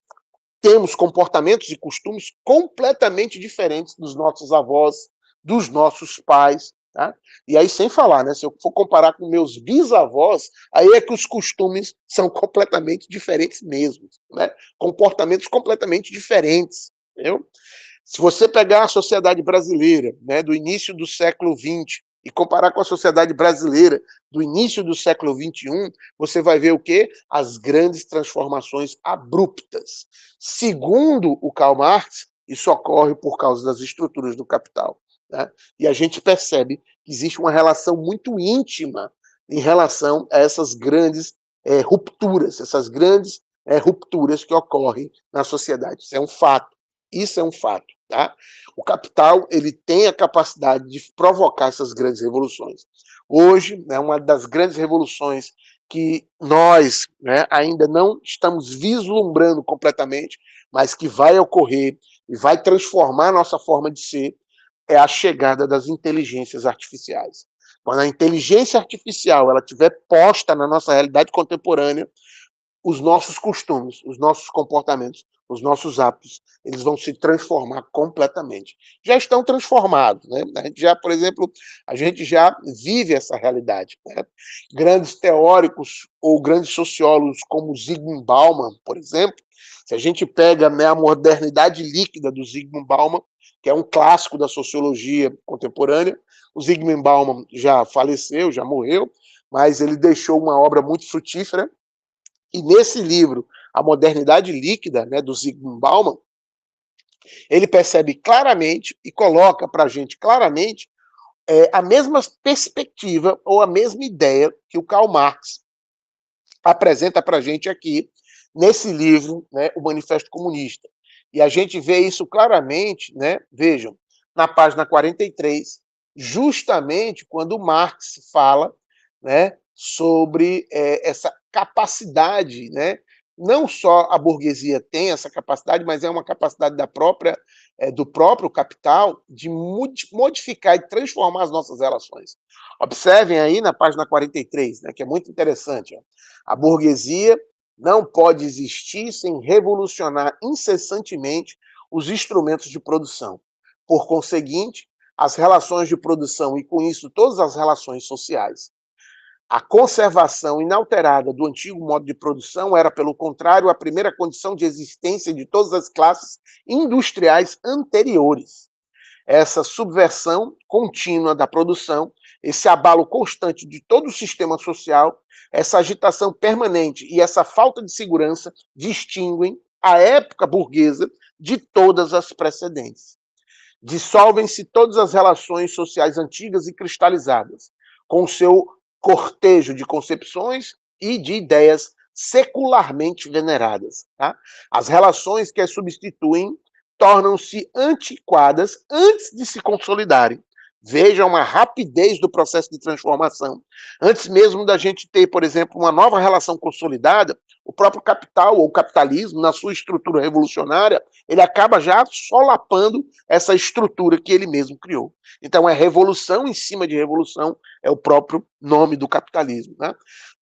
Speaker 1: temos comportamentos e costumes completamente diferentes dos nossos avós, dos nossos pais. Tá? E aí, sem falar, né? Se eu for comparar com meus bisavós, aí é que os costumes são completamente diferentes mesmo. Né? Comportamentos completamente diferentes. Entendeu? Se você pegar a sociedade brasileira, né, do início do século XX e comparar com a sociedade brasileira do início do século XXI, você vai ver o quê? As grandes transformações abruptas. Segundo o Karl Marx, isso ocorre por causa das estruturas do capital. Né? E a gente percebe que existe uma relação muito íntima em relação a essas grandes rupturas, rupturas que ocorrem na sociedade. Isso é um fato. Isso é um fato. Tá? O capital ele tem a capacidade de provocar essas grandes revoluções. Hoje, né, uma das grandes revoluções que nós, né, ainda não estamos vislumbrando completamente, mas que vai ocorrer e vai transformar a nossa forma de ser, é a chegada das inteligências artificiais. Quando a inteligência artificial ela estiver posta na nossa realidade contemporânea, os nossos costumes, os nossos comportamentos, os nossos hábitos, eles vão se transformar completamente. Já estão transformados, né? Por exemplo, a gente já vive essa realidade. Né? Grandes teóricos ou grandes sociólogos como Zygmunt Bauman, por exemplo, se a gente pega, né, a modernidade líquida do Zygmunt Bauman, que é um clássico da sociologia contemporânea, o Zygmunt Bauman já faleceu, já morreu, mas ele deixou uma obra muito frutífera. E nesse livro, A Modernidade Líquida, né, do Zygmunt Bauman, ele percebe claramente e coloca para a gente claramente a mesma perspectiva ou a mesma ideia que o Karl Marx apresenta para a gente aqui nesse livro, né, O Manifesto Comunista. E a gente vê isso claramente, né, vejam, na página 43, justamente quando Marx fala, né, sobre essa capacidade, né, não só a burguesia tem essa capacidade, mas é uma capacidade do próprio capital de modificar e transformar as nossas relações. Observem aí na página 43, né, que é muito interessante. Ó. A burguesia não pode existir sem revolucionar incessantemente os instrumentos de produção. Por conseguinte, as relações de produção e, com isso, todas as relações sociais. A conservação inalterada do antigo modo de produção era, pelo contrário, a primeira condição de existência de todas as classes industriais anteriores. Essa subversão contínua da produção, esse abalo constante de todo o sistema social, essa agitação permanente e essa falta de segurança distinguem a época burguesa de todas as precedentes. Dissolvem-se todas as relações sociais antigas e cristalizadas, com o seu cortejo de concepções e de ideias secularmente veneradas. Tá? As relações que as substituem tornam-se antiquadas antes de se consolidarem, Veja uma rapidez do processo de transformação. Antes mesmo da gente ter, por exemplo, uma nova relação consolidada, o próprio capital ou o capitalismo, na sua estrutura revolucionária, ele acaba já solapando essa estrutura que ele mesmo criou. Então, é revolução em cima de revolução, é o próprio nome do capitalismo, né?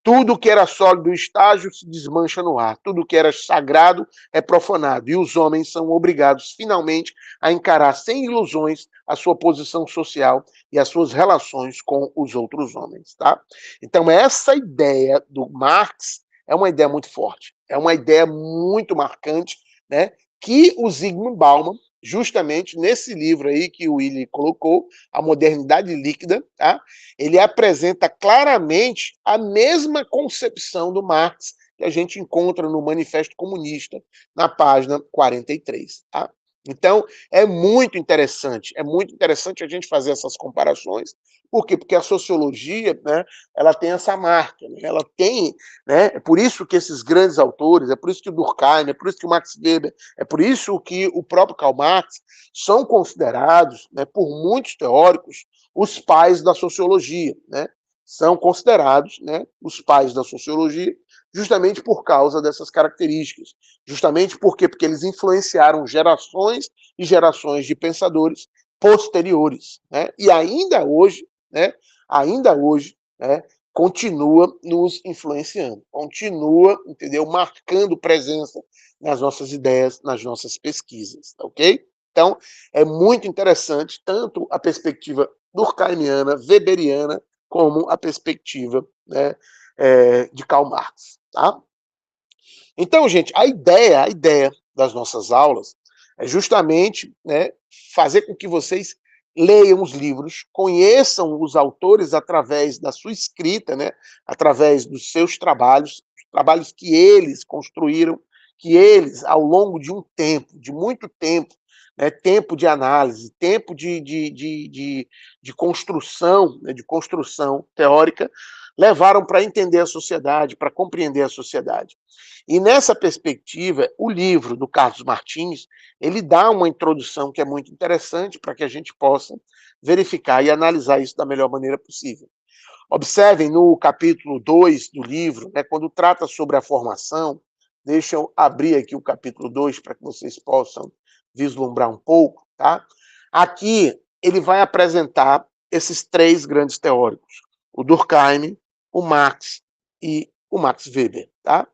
Speaker 1: Tudo que era sólido estágio se desmancha no ar, tudo que era sagrado é profanado, e os homens são obrigados, finalmente, a encarar sem ilusões a sua posição social e as suas relações com os outros homens, tá? Então, essa ideia do Marx é uma ideia muito forte, é uma ideia muito marcante, né, que o Zygmunt Bauman, justamente nesse livro aí que o Willi colocou, A Modernidade Líquida, tá? Ele apresenta claramente a mesma concepção do Marx que a gente encontra no Manifesto Comunista, na página 43, tá? Então, é muito interessante a gente fazer essas comparações. Por quê? Porque a sociologia, né, ela tem essa marca, né, ela tem, né, é por isso que esses grandes autores, é por isso que o Durkheim, é por isso que o Max Weber, é por isso que o próprio Karl Marx são considerados, né, por muitos teóricos, os pais da sociologia, né? São considerados, né, os pais da sociologia, justamente por causa dessas características. Justamente porque eles influenciaram gerações e gerações de pensadores posteriores, né? E ainda hoje, né, continua nos influenciando, continua, entendeu, marcando presença nas nossas ideias, nas nossas pesquisas, ok? Então, é muito interessante tanto a perspectiva durkheimiana, weberiana, como a perspectiva, né, de Karl Marx, tá? Então, gente, a ideia das nossas aulas é justamente, né, fazer com que vocês leiam os livros, conheçam os autores através da sua escrita, né, através dos seus trabalhos que eles construíram, que eles, ao longo de um tempo, de muito tempo, né, tempo de análise, tempo de construção, né, de construção teórica, levaram para entender a sociedade, para compreender a sociedade. E nessa perspectiva, o livro do Carlos Martins, ele dá uma introdução que é muito interessante para que a gente possa verificar e analisar isso da melhor maneira possível. Observem no capítulo 2 do livro, né, quando trata sobre a formação, deixa eu abrir aqui o capítulo 2 para que vocês possam vislumbrar um pouco, tá? Aqui ele vai apresentar esses três grandes teóricos, o Durkheim, o Marx e o Max Weber, tá?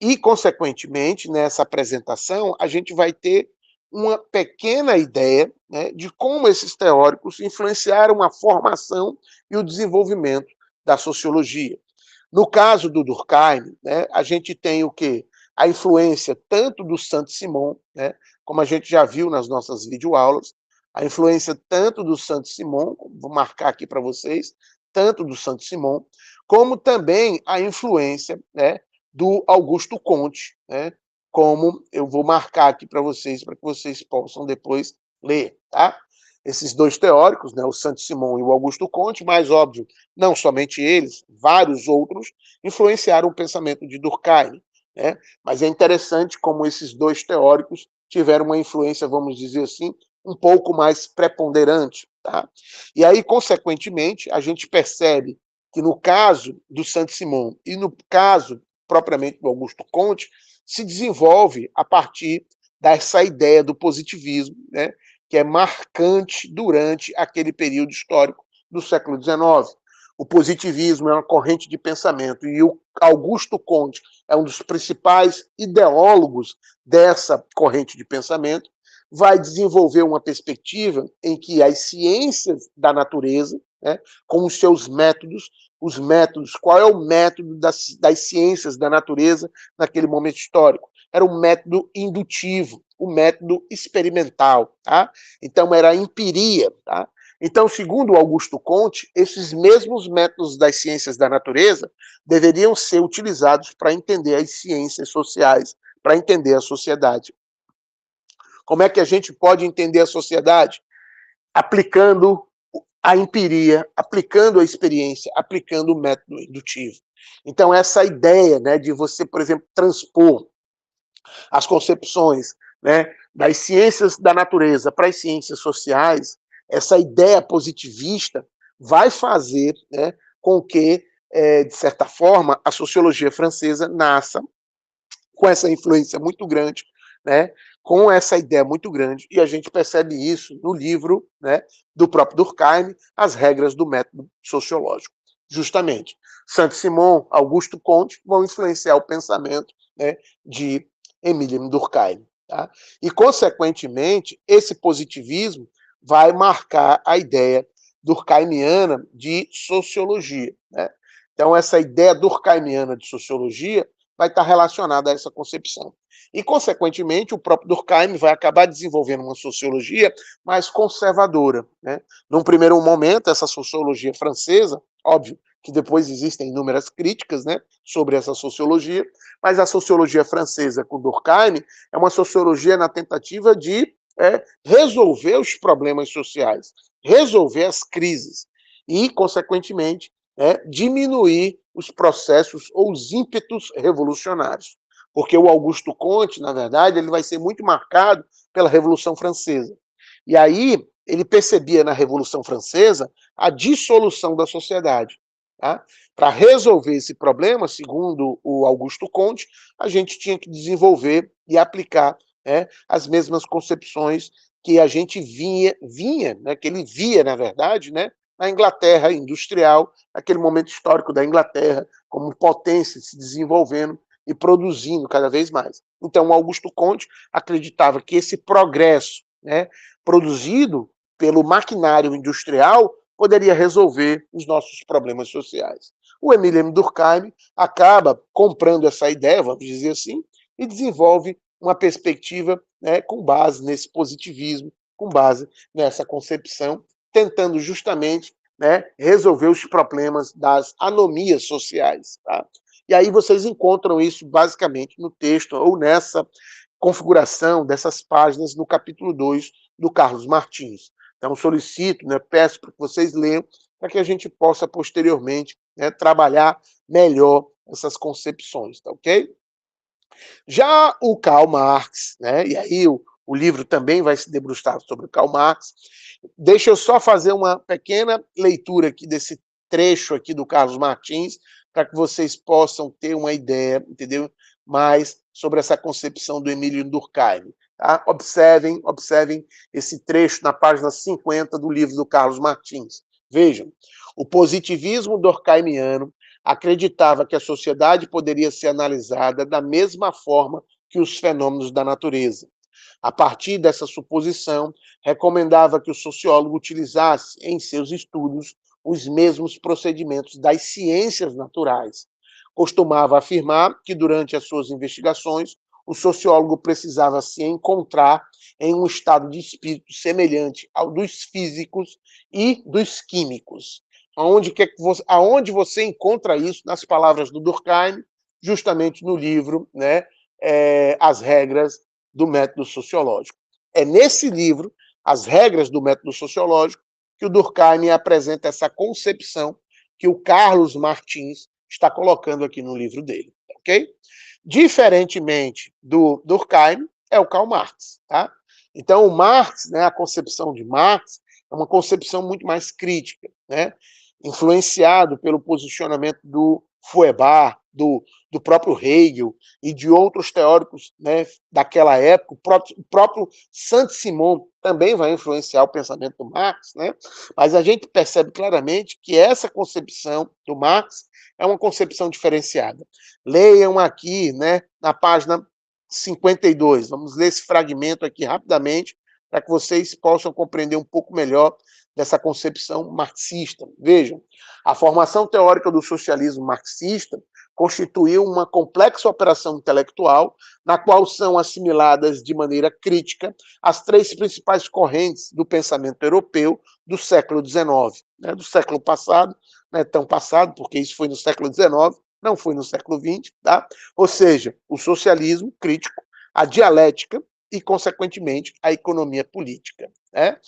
Speaker 1: E, consequentemente, nessa apresentação, a gente vai ter uma pequena ideia, né, de como esses teóricos influenciaram a formação e o desenvolvimento da sociologia. No caso do Durkheim, né, a gente tem o quê? A influência tanto do Saint-Simon, né, como a gente já viu nas nossas videoaulas, a influência tanto do Saint-Simon, vou marcar aqui para vocês, tanto do Saint-Simon, como também a influência, né, do Augusto Comte, né, como eu vou marcar aqui para vocês que vocês possam depois ler, tá? Esses dois teóricos, né, o Saint-Simon e o Augusto Comte, mais óbvio, não somente eles, vários outros influenciaram o pensamento de Durkheim, né? Mas é interessante como esses dois teóricos tiveram uma influência, vamos dizer assim, um pouco mais preponderante, tá? E aí, consequentemente, a gente percebe que no caso do Saint-Simon e no caso propriamente do Augusto Comte, se desenvolve a partir dessa ideia do positivismo, né, que é marcante durante aquele período histórico do século XIX. O positivismo é uma corrente de pensamento e o Augusto Comte é um dos principais ideólogos dessa corrente de pensamento, vai desenvolver uma perspectiva em que as ciências da natureza, né, com os seus métodos, qual é o método das ciências da natureza naquele momento histórico? Era o método indutivo, o método experimental, tá? Então era a empiria, tá? Então, segundo Augusto Comte, esses mesmos métodos das ciências da natureza deveriam ser utilizados para entender as ciências sociais, para entender a sociedade. Como é que a gente pode entender a sociedade? Aplicando a empiria, aplicando a experiência, aplicando o método indutivo. Então, essa ideia, né, de você, por exemplo, transpor as concepções, né, das ciências da natureza para as ciências sociais essa ideia positivista vai fazer, né, com que, de certa forma, a sociologia francesa nasça com essa influência muito grande, né, com essa ideia muito grande, e a gente percebe isso no livro, né, do próprio Durkheim, As Regras do Método Sociológico. Justamente, Saint-Simon, Augusto Comte vão influenciar o pensamento, né, de Emile Durkheim. Tá? E, consequentemente, esse positivismo vai marcar a ideia durkheimiana de sociologia. Né? Então, essa ideia durkheimiana de sociologia vai estar relacionada a essa concepção. E, consequentemente, o próprio Durkheim vai acabar desenvolvendo uma sociologia mais conservadora. Né? Num primeiro momento, essa sociologia francesa, óbvio que depois existem inúmeras críticas, né, sobre essa sociologia, mas a sociologia francesa com Durkheim é uma sociologia na tentativa de resolver os problemas sociais, resolver as crises e, consequentemente, diminuir os processos ou os ímpetos revolucionários. Porque o Augusto Comte, na verdade, ele vai ser muito marcado pela Revolução Francesa. E aí ele percebia na Revolução Francesa a dissolução da sociedade. Tá? Para resolver esse problema, segundo o Augusto Comte, a gente tinha que desenvolver e aplicar as mesmas concepções que a gente vinha, né, que ele via, na verdade, né, na Inglaterra industrial, aquele momento histórico da Inglaterra como potência se desenvolvendo e produzindo cada vez mais. Então, Augusto Comte acreditava que esse progresso, né, produzido pelo maquinário industrial poderia resolver os nossos problemas sociais. O Emile Durkheim acaba comprando essa ideia, vamos dizer assim, e desenvolve uma perspectiva, né, com base nesse positivismo, com base nessa concepção, tentando justamente, né, resolver os problemas das anomias sociais. Tá? E aí vocês encontram isso basicamente no texto ou nessa configuração dessas páginas no capítulo 2 do Carlos Martins. Então, solicito, né, peço para que vocês leiam, para que a gente possa, posteriormente, né, trabalhar melhor essas concepções, tá ok? Já o Karl Marx, né, e aí o livro também vai se debruçar sobre o Karl Marx, deixa eu só fazer uma pequena leitura aqui desse trecho aqui do Carlos Martins, para que vocês possam ter uma ideia, entendeu? Mais sobre essa concepção do Emílio Durkheim. Tá? Observem esse trecho na página 50 do livro do Carlos Martins. Vejam, o positivismo durkheimiano acreditava que a sociedade poderia ser analisada da mesma forma que os fenômenos da natureza. A partir dessa suposição, recomendava que o sociólogo utilizasse em seus estudos os mesmos procedimentos das ciências naturais. Costumava afirmar que, durante as suas investigações, o sociólogo precisava se encontrar em um estado de espírito semelhante ao dos físicos e dos químicos. Aonde você encontra isso nas palavras do Durkheim, justamente no livro, né, As Regras do Método Sociológico. É nesse livro, As Regras do Método Sociológico, que o Durkheim apresenta essa concepção que o Carlos Martins está colocando aqui no livro dele, ok? Diferentemente do Durkheim, é o Karl Marx, tá? Então, o Marx, né, a concepção de Marx, é uma concepção muito mais crítica, né? Influenciado pelo posicionamento do Feuerbach, do próprio Hegel e de outros teóricos, né, daquela época. O próprio Saint-Simon também vai influenciar o pensamento do Marx, né? Mas a gente percebe claramente que essa concepção do Marx é uma concepção diferenciada. Leiam aqui, né, na página 52. Vamos ler esse fragmento aqui rapidamente, para que vocês possam compreender um pouco melhor dessa concepção marxista. Vejam, a formação teórica do socialismo marxista constituiu uma complexa operação intelectual na qual são assimiladas de maneira crítica as três principais correntes do pensamento europeu do século XIX, né, do século passado, não é tão passado, porque isso foi no século XIX, não foi no século XX, tá? Ou seja, o socialismo crítico, a dialética e, consequentemente, a economia política. Né?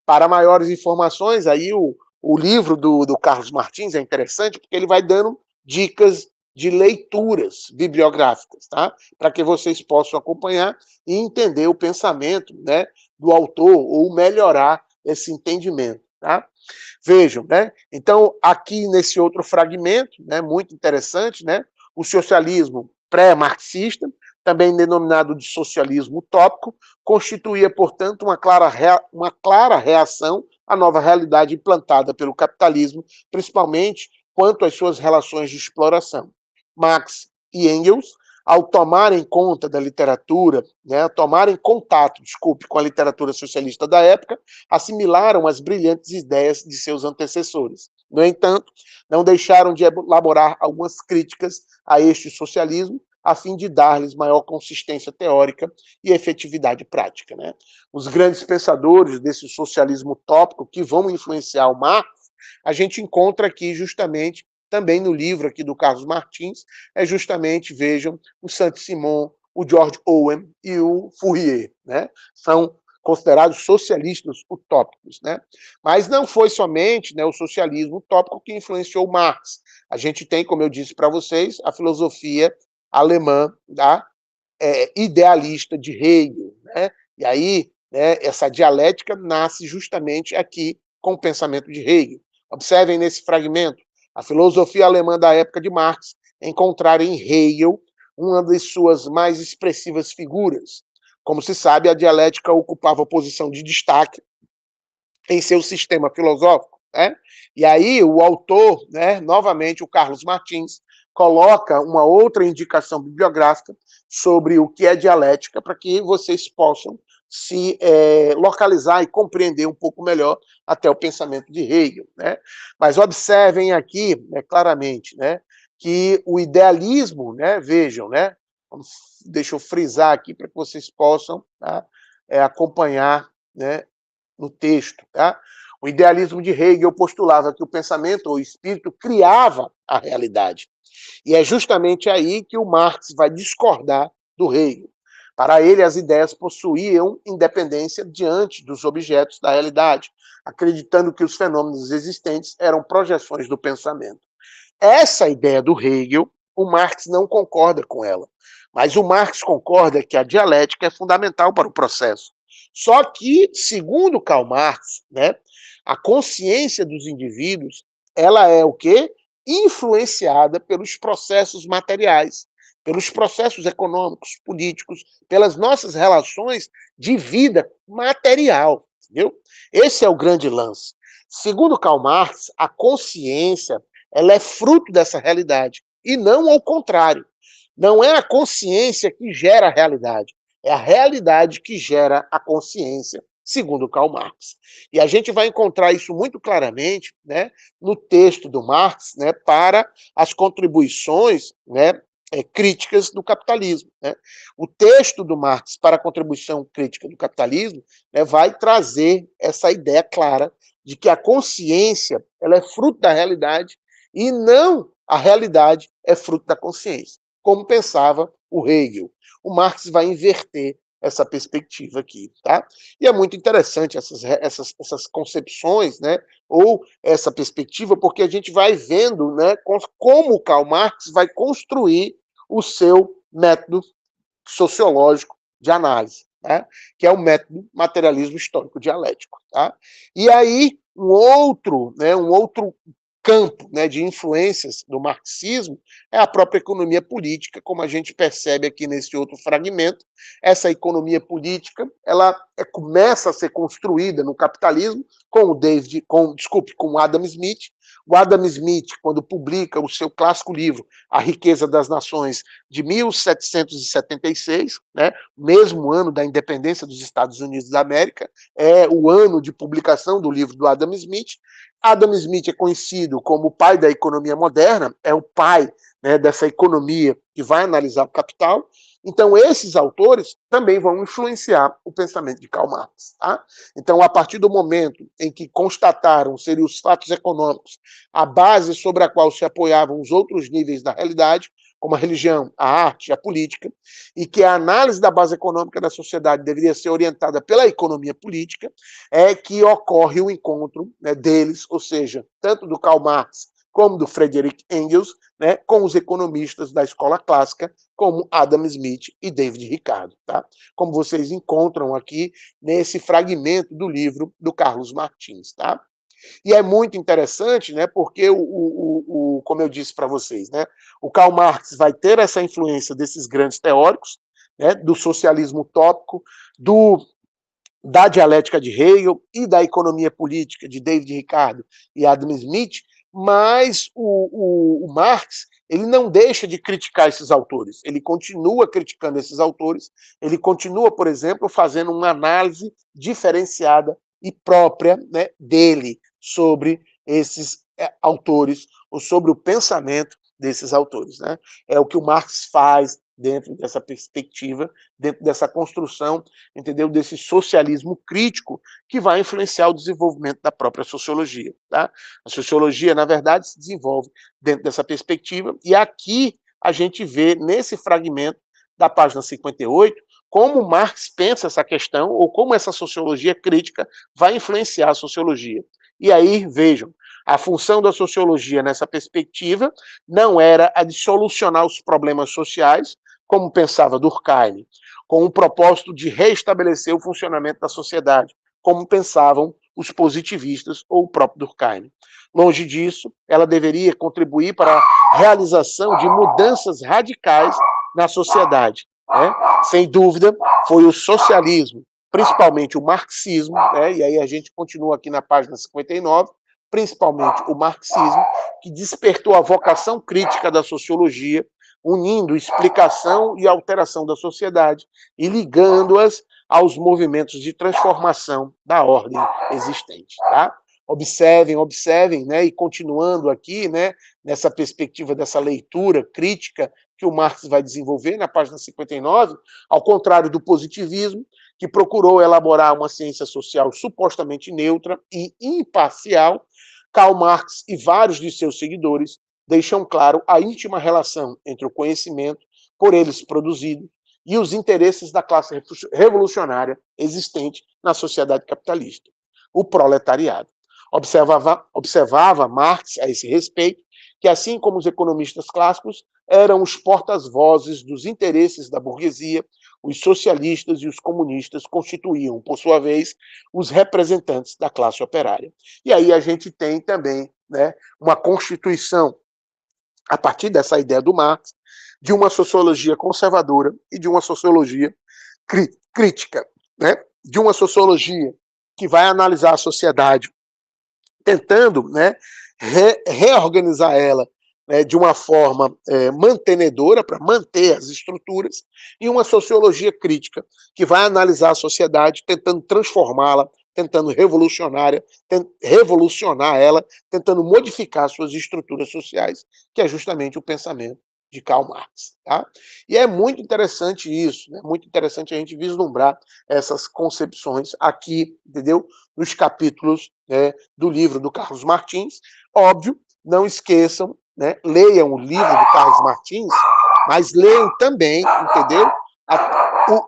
Speaker 1: Para maiores informações, aí o livro do Carlos Martins é interessante, porque ele vai dando dicas de leituras bibliográficas, tá? Para que vocês possam acompanhar e entender o pensamento, né, do autor, ou melhorar esse entendimento, tá? Vejam, né? Então, aqui nesse outro fragmento, né, muito interessante, né, o socialismo pré-marxista, também denominado de socialismo utópico, constituía, portanto, uma clara reação à nova realidade implantada pelo capitalismo, principalmente quanto às suas relações de exploração. Marx e Engels, ao tomarem conta da literatura, né, tomarem contato, desculpe, com a literatura socialista da época, assimilaram as brilhantes ideias de seus antecessores. No entanto, não deixaram de elaborar algumas críticas a este socialismo, a fim de dar-lhes maior consistência teórica e efetividade prática, né? Os grandes pensadores desse socialismo utópico que vão influenciar o Marx, a gente encontra aqui justamente, também no livro aqui do Carlos Martins, é justamente, vejam, o Saint-Simon, o George Owen e o Fourier, né? São considerados socialistas utópicos, né? Mas não foi somente, né, o socialismo utópico que influenciou Marx. A gente tem, como eu disse para vocês, a filosofia alemã da idealista de Hegel, né? E aí, né, essa dialética nasce justamente aqui com o pensamento de Hegel. Observem nesse fragmento a filosofia alemã da época de Marx encontrar em Hegel uma das suas mais expressivas figuras. Como se sabe, a dialética ocupava posição de destaque em seu sistema filosófico, né? E aí o autor, né, novamente o Carlos Martins, coloca uma outra indicação bibliográfica sobre o que é dialética para que vocês possam se localizar e compreender um pouco melhor até o pensamento de Hegel, né? Mas observem aqui, né, claramente, né, que o idealismo, né, vejam, né, deixa eu frisar aqui para que vocês possam, tá, acompanhar, né, no texto, tá? O idealismo de Hegel postulava que o pensamento ou o espírito criava a realidade. E é justamente aí que o Marx vai discordar do Hegel. Para ele, as ideias possuíam independência diante dos objetos da realidade, acreditando que os fenômenos existentes eram projeções do pensamento. Essa ideia do Hegel, o Marx não concorda com ela. Mas o Marx concorda que a dialética é fundamental para o processo. Só que, segundo Karl Marx, né, a consciência dos indivíduos, ela é o quê? Influenciada pelos processos materiais, pelos processos econômicos, políticos, pelas nossas relações de vida material, entendeu? Esse é o grande lance. Segundo Karl Marx, a consciência, ela é fruto dessa realidade, e não ao contrário. Não é a consciência que gera a realidade, é a realidade que gera a consciência, segundo Karl Marx. E a gente vai encontrar isso muito claramente, né, no texto do Marx, né, para as contribuições, né, críticas do capitalismo, né? O texto do Marx para a contribuição crítica do capitalismo, né, vai trazer essa ideia clara de que a consciência, ela é fruto da realidade e não a realidade é fruto da consciência, como pensava o Hegel. O Marx vai inverter essa perspectiva aqui, tá? E é muito interessante essas concepções, né, ou essa perspectiva, porque a gente vai vendo, né, como o Karl Marx vai construir o seu método sociológico de análise, né, que é o método materialismo histórico dialético, tá? E aí um outro campo, né, de influências do marxismo é a própria economia política, como a gente percebe aqui nesse outro fragmento. Essa economia política, ela começa a ser construída no capitalismo com o Adam Smith. O Adam Smith, quando publica o seu clássico livro A Riqueza das Nações, de 1776, né, mesmo ano da independência dos Estados Unidos da América, é o ano de publicação do livro do Adam Smith. Adam Smith é conhecido como o pai da economia moderna, é o pai, né, dessa economia que vai analisar o capital. Então, esses autores também vão influenciar o pensamento de Karl Marx. Tá? Então, a partir do momento em que constataram seriam os fatos econômicos, a base sobre a qual se apoiavam os outros níveis da realidade, como a religião, a arte, a política, e que a análise da base econômica da sociedade deveria ser orientada pela economia política, é que ocorre o encontro, né, deles, ou seja, tanto do Karl Marx como do Friedrich Engels, né, com os economistas da escola clássica, como Adam Smith e David Ricardo, tá? Como vocês encontram aqui nesse fragmento do livro do Carlos Martins, tá? E é muito interessante, né, porque, como eu disse para vocês, né, o Karl Marx vai ter essa influência desses grandes teóricos, né, do socialismo utópico, da dialética de Hegel e da economia política de David Ricardo e Adam Smith, mas o Marx ele não deixa de criticar esses autores, ele continua criticando esses autores, ele continua, por exemplo, fazendo uma análise diferenciada e própria, né, dele sobre esses autores, ou sobre o pensamento desses autores, né? É o que o Marx faz dentro dessa perspectiva, dentro dessa construção, entendeu? Desse socialismo crítico que vai influenciar o desenvolvimento da própria sociologia, tá? A sociologia, na verdade, se desenvolve dentro dessa perspectiva, e aqui a gente vê, nesse fragmento da página 58, como Marx pensa essa questão, ou como essa sociologia crítica vai influenciar a sociologia. E aí, vejam, a função da sociologia nessa perspectiva não era a de solucionar os problemas sociais, como pensava Durkheim, com o propósito de reestabelecer o funcionamento da sociedade, como pensavam os positivistas ou o próprio Durkheim. Longe disso, ela deveria contribuir para a realização de mudanças radicais na sociedade, né? Sem dúvida, foi o socialismo, principalmente o marxismo, né? E aí a gente continua aqui na página 59, principalmente o marxismo, que despertou a vocação crítica da sociologia, unindo explicação e alteração da sociedade e ligando-as aos movimentos de transformação da ordem existente, tá? Observem, né, e continuando aqui, né, nessa perspectiva dessa leitura crítica que o Marx vai desenvolver na página 59, ao contrário do positivismo, que procurou elaborar uma ciência social supostamente neutra e imparcial, Karl Marx e vários de seus seguidores deixam claro a íntima relação entre o conhecimento por eles produzido e os interesses da classe revolucionária existente na sociedade capitalista, o proletariado. Observava Marx, a esse respeito, que assim como os economistas clássicos, eram os portas-vozes dos interesses da burguesia, os socialistas e os comunistas constituíam, por sua vez, os representantes da classe operária. E aí a gente tem também, né, uma constituição, a partir dessa ideia do Marx, de uma sociologia conservadora e de uma sociologia crítica, né? De uma sociologia que vai analisar a sociedade, tentando, né, reorganizar ela, né, de uma forma mantenedora, para manter as estruturas, e uma sociologia crítica, que vai analisar a sociedade, tentando transformá-la, tentando revolucionar ela, tentando modificar suas estruturas sociais, que é justamente o pensamento de Karl Marx. Tá? E é muito interessante isso, né? Muito interessante a gente vislumbrar essas concepções aqui, entendeu? Nos capítulos, né, do livro do Carlos Martins. Óbvio, não esqueçam, né, leiam o livro do Carlos Martins, mas leiam também, entendeu?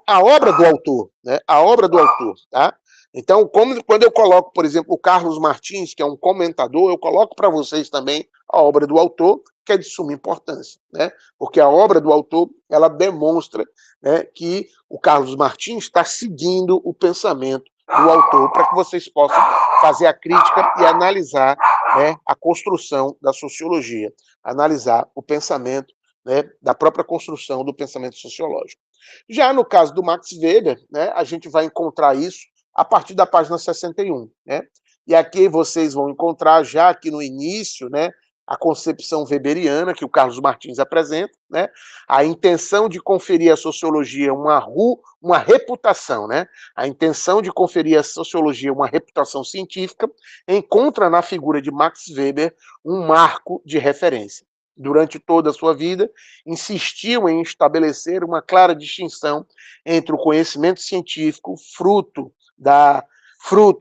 Speaker 1: A obra do autor, né? A obra do autor, tá? Então, quando eu coloco, por exemplo, o Carlos Martins, que é um comentador, eu coloco para vocês também a obra do autor, que é de suma importância, né? Porque a obra do autor, ela demonstra, né, que o Carlos Martins está seguindo o pensamento do autor, para que vocês possam fazer a crítica e analisar, né, a construção da sociologia, analisar o pensamento, né, da própria construção do pensamento sociológico. Já no caso do Max Weber, né, a gente vai encontrar isso a partir da página 61, né? E aqui vocês vão encontrar, já aqui no início, né, a concepção weberiana que o Carlos Martins apresenta, né? A intenção de conferir à sociologia uma reputação, né? A intenção de conferir à sociologia uma reputação científica encontra na figura de Max Weber um marco de referência. Durante toda a sua vida, insistiu em estabelecer uma clara distinção entre o conhecimento científico, fruto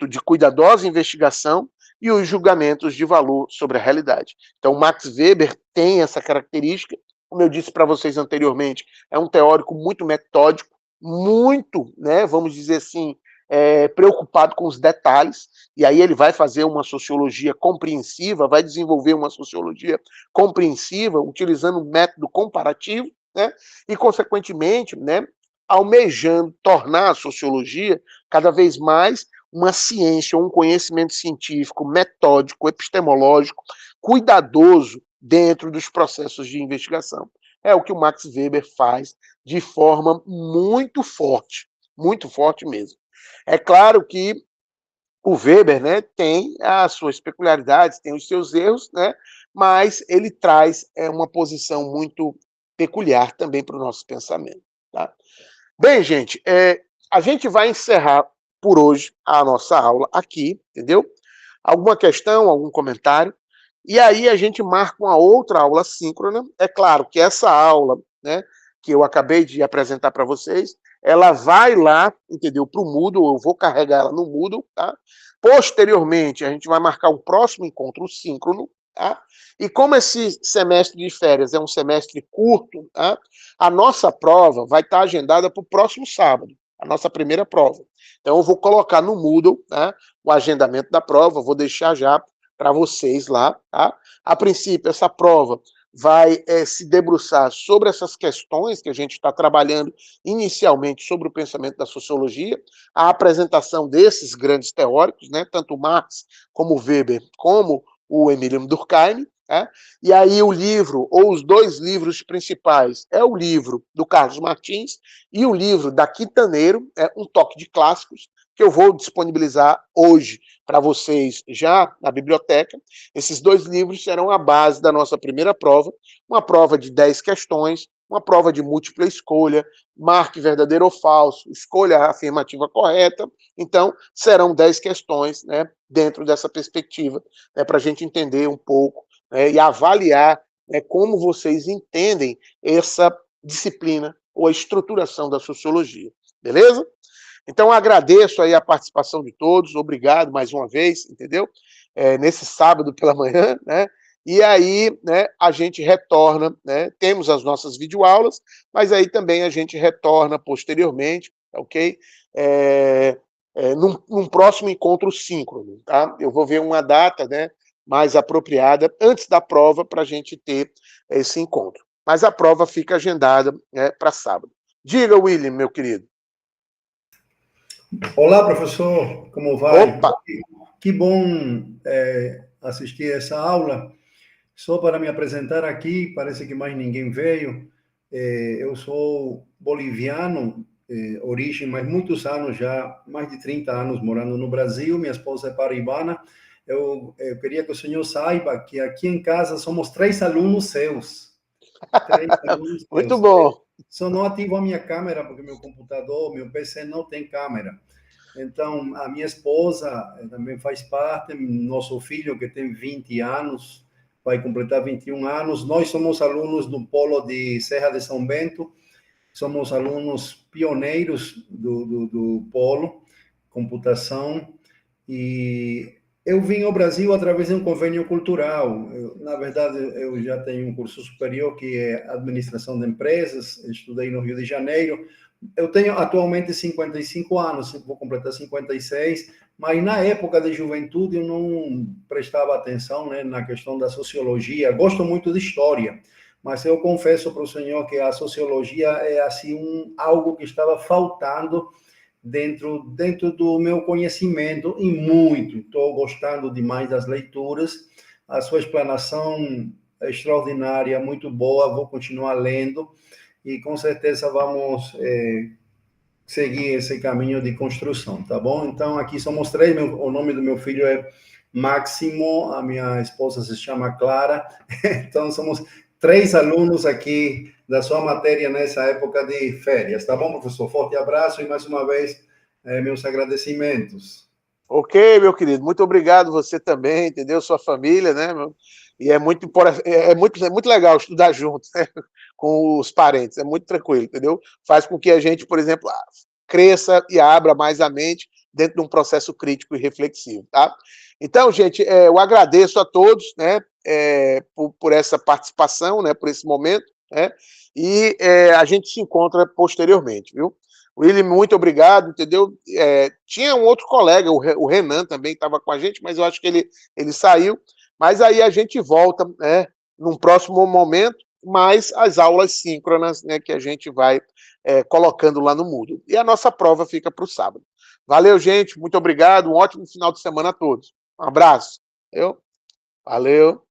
Speaker 1: de cuidadosa investigação, e os julgamentos de valor sobre a realidade. Então, Max Weber tem essa característica, como eu disse para vocês anteriormente, é um teórico muito metódico, muito, né, vamos dizer assim, preocupado com os detalhes, e aí ele vai fazer uma sociologia compreensiva, vai desenvolver uma sociologia compreensiva, utilizando um método comparativo, né? E, consequentemente, né, almejando tornar a sociologia cada vez mais uma ciência, um conhecimento científico, metódico, epistemológico, cuidadoso dentro dos processos de investigação. É o que o Max Weber faz de forma muito forte mesmo. É claro que o Weber, né, tem as suas peculiaridades, tem os seus erros, né, mas ele traz uma posição muito peculiar também para o nosso pensamento. Tá? Bem, gente, a gente vai encerrar por hoje a nossa aula aqui, entendeu? Alguma questão, algum comentário? E aí a gente marca uma outra aula síncrona. É claro que essa aula, né, que eu acabei de apresentar para vocês, ela vai lá, entendeu, para o Moodle, eu vou carregar ela no Moodle, tá? Posteriormente, a gente vai marcar um próximo encontro síncrono, tá? E como esse semestre de férias é um semestre curto, tá? A nossa prova vai estar agendada para o próximo sábado, a nossa primeira prova. Então, eu vou colocar no Moodle, né, o agendamento da prova, vou deixar já para vocês lá, tá? A princípio, essa prova vai se debruçar sobre essas questões que a gente está trabalhando inicialmente sobre o pensamento da sociologia, a apresentação desses grandes teóricos, né, tanto Marx como Weber, como o Emílio Durkheim, né? E aí o livro, ou os dois livros principais, é o livro do Carlos Martins e o livro da Quintaneiro, Um Toque de Clássicos, que eu vou disponibilizar hoje para vocês já na biblioteca. Esses dois livros serão a base da nossa primeira prova, uma prova de 10 questões, uma prova de múltipla escolha, marque verdadeiro ou falso, escolha a afirmativa correta. Então, serão 10 questões, né, dentro dessa perspectiva, né, para a gente entender um pouco, né, e avaliar, né, como vocês entendem essa disciplina ou a estruturação da sociologia. Beleza? Então, agradeço aí a participação de todos, obrigado mais uma vez, entendeu? Nesse sábado pela manhã, né? E aí, né, a gente retorna, né? Temos as nossas videoaulas, mas aí também a gente retorna posteriormente, ok? Num próximo encontro síncrono, tá? Eu vou ver uma data, né, mais apropriada antes da prova para a gente ter esse encontro. Mas a prova fica agendada, né, para sábado. Diga, William, meu querido.
Speaker 2: Olá, professor, como vai?
Speaker 1: Opa!
Speaker 2: Que bom assistir essa aula. Só para me apresentar aqui, parece que mais ninguém veio. Eu sou boliviano, origem, mas muitos anos já, mais de 30 anos morando no Brasil. Minha esposa é paraibana. Eu queria que o senhor saiba que aqui em casa somos 3 alunos seus. 3 alunos
Speaker 1: Muito
Speaker 2: seus.
Speaker 1: bom.
Speaker 2: Só não ativo a minha câmera, porque meu computador, meu PC não tem câmera. Então, a minha esposa também faz parte, nosso filho, que tem 20 anos, vai completar 21 anos. Nós somos alunos do Polo de Serra de São Bento, somos alunos pioneiros do Polo, computação, e eu vim ao Brasil através de um convênio cultural. Na verdade, eu já tenho um curso superior que é Administração de Empresas, estudei no Rio de Janeiro. Eu tenho atualmente 55 anos, vou completar 56, mas na época de juventude eu não prestava atenção, né, na questão da sociologia. Gosto muito de história, mas eu confesso para o senhor que a sociologia é assim algo que estava faltando dentro do meu conhecimento, e muito. Estou gostando demais das leituras. A sua explanação é extraordinária, muito boa, vou continuar lendo e com certeza vamos seguir esse caminho de construção, tá bom? Então, aqui somos 3, o nome do meu filho é Máximo, a minha esposa se chama Clara, então somos 3 alunos aqui da sua matéria nessa época de férias, tá bom, professor? Forte abraço e mais uma vez meus agradecimentos.
Speaker 1: Ok, meu querido, muito obrigado você também, entendeu? Sua família, né? E é muito legal estudar junto, né? Com os parentes, é muito tranquilo, entendeu? Faz com que a gente, por exemplo, cresça e abra mais a mente dentro de um processo crítico e reflexivo, tá? Então, gente, eu agradeço a todos, né, por essa participação, né, por esse momento, né, e a gente se encontra posteriormente, viu? William, muito obrigado, entendeu? Tinha um outro colega, o Renan também estava com a gente, mas eu acho que ele saiu. Mas aí a gente volta, né, num próximo momento, mais as aulas síncronas, né, que a gente vai colocando lá no Moodle. E a nossa prova fica para o sábado. Valeu, gente, muito obrigado, um ótimo final de semana a todos. Um abraço. Valeu.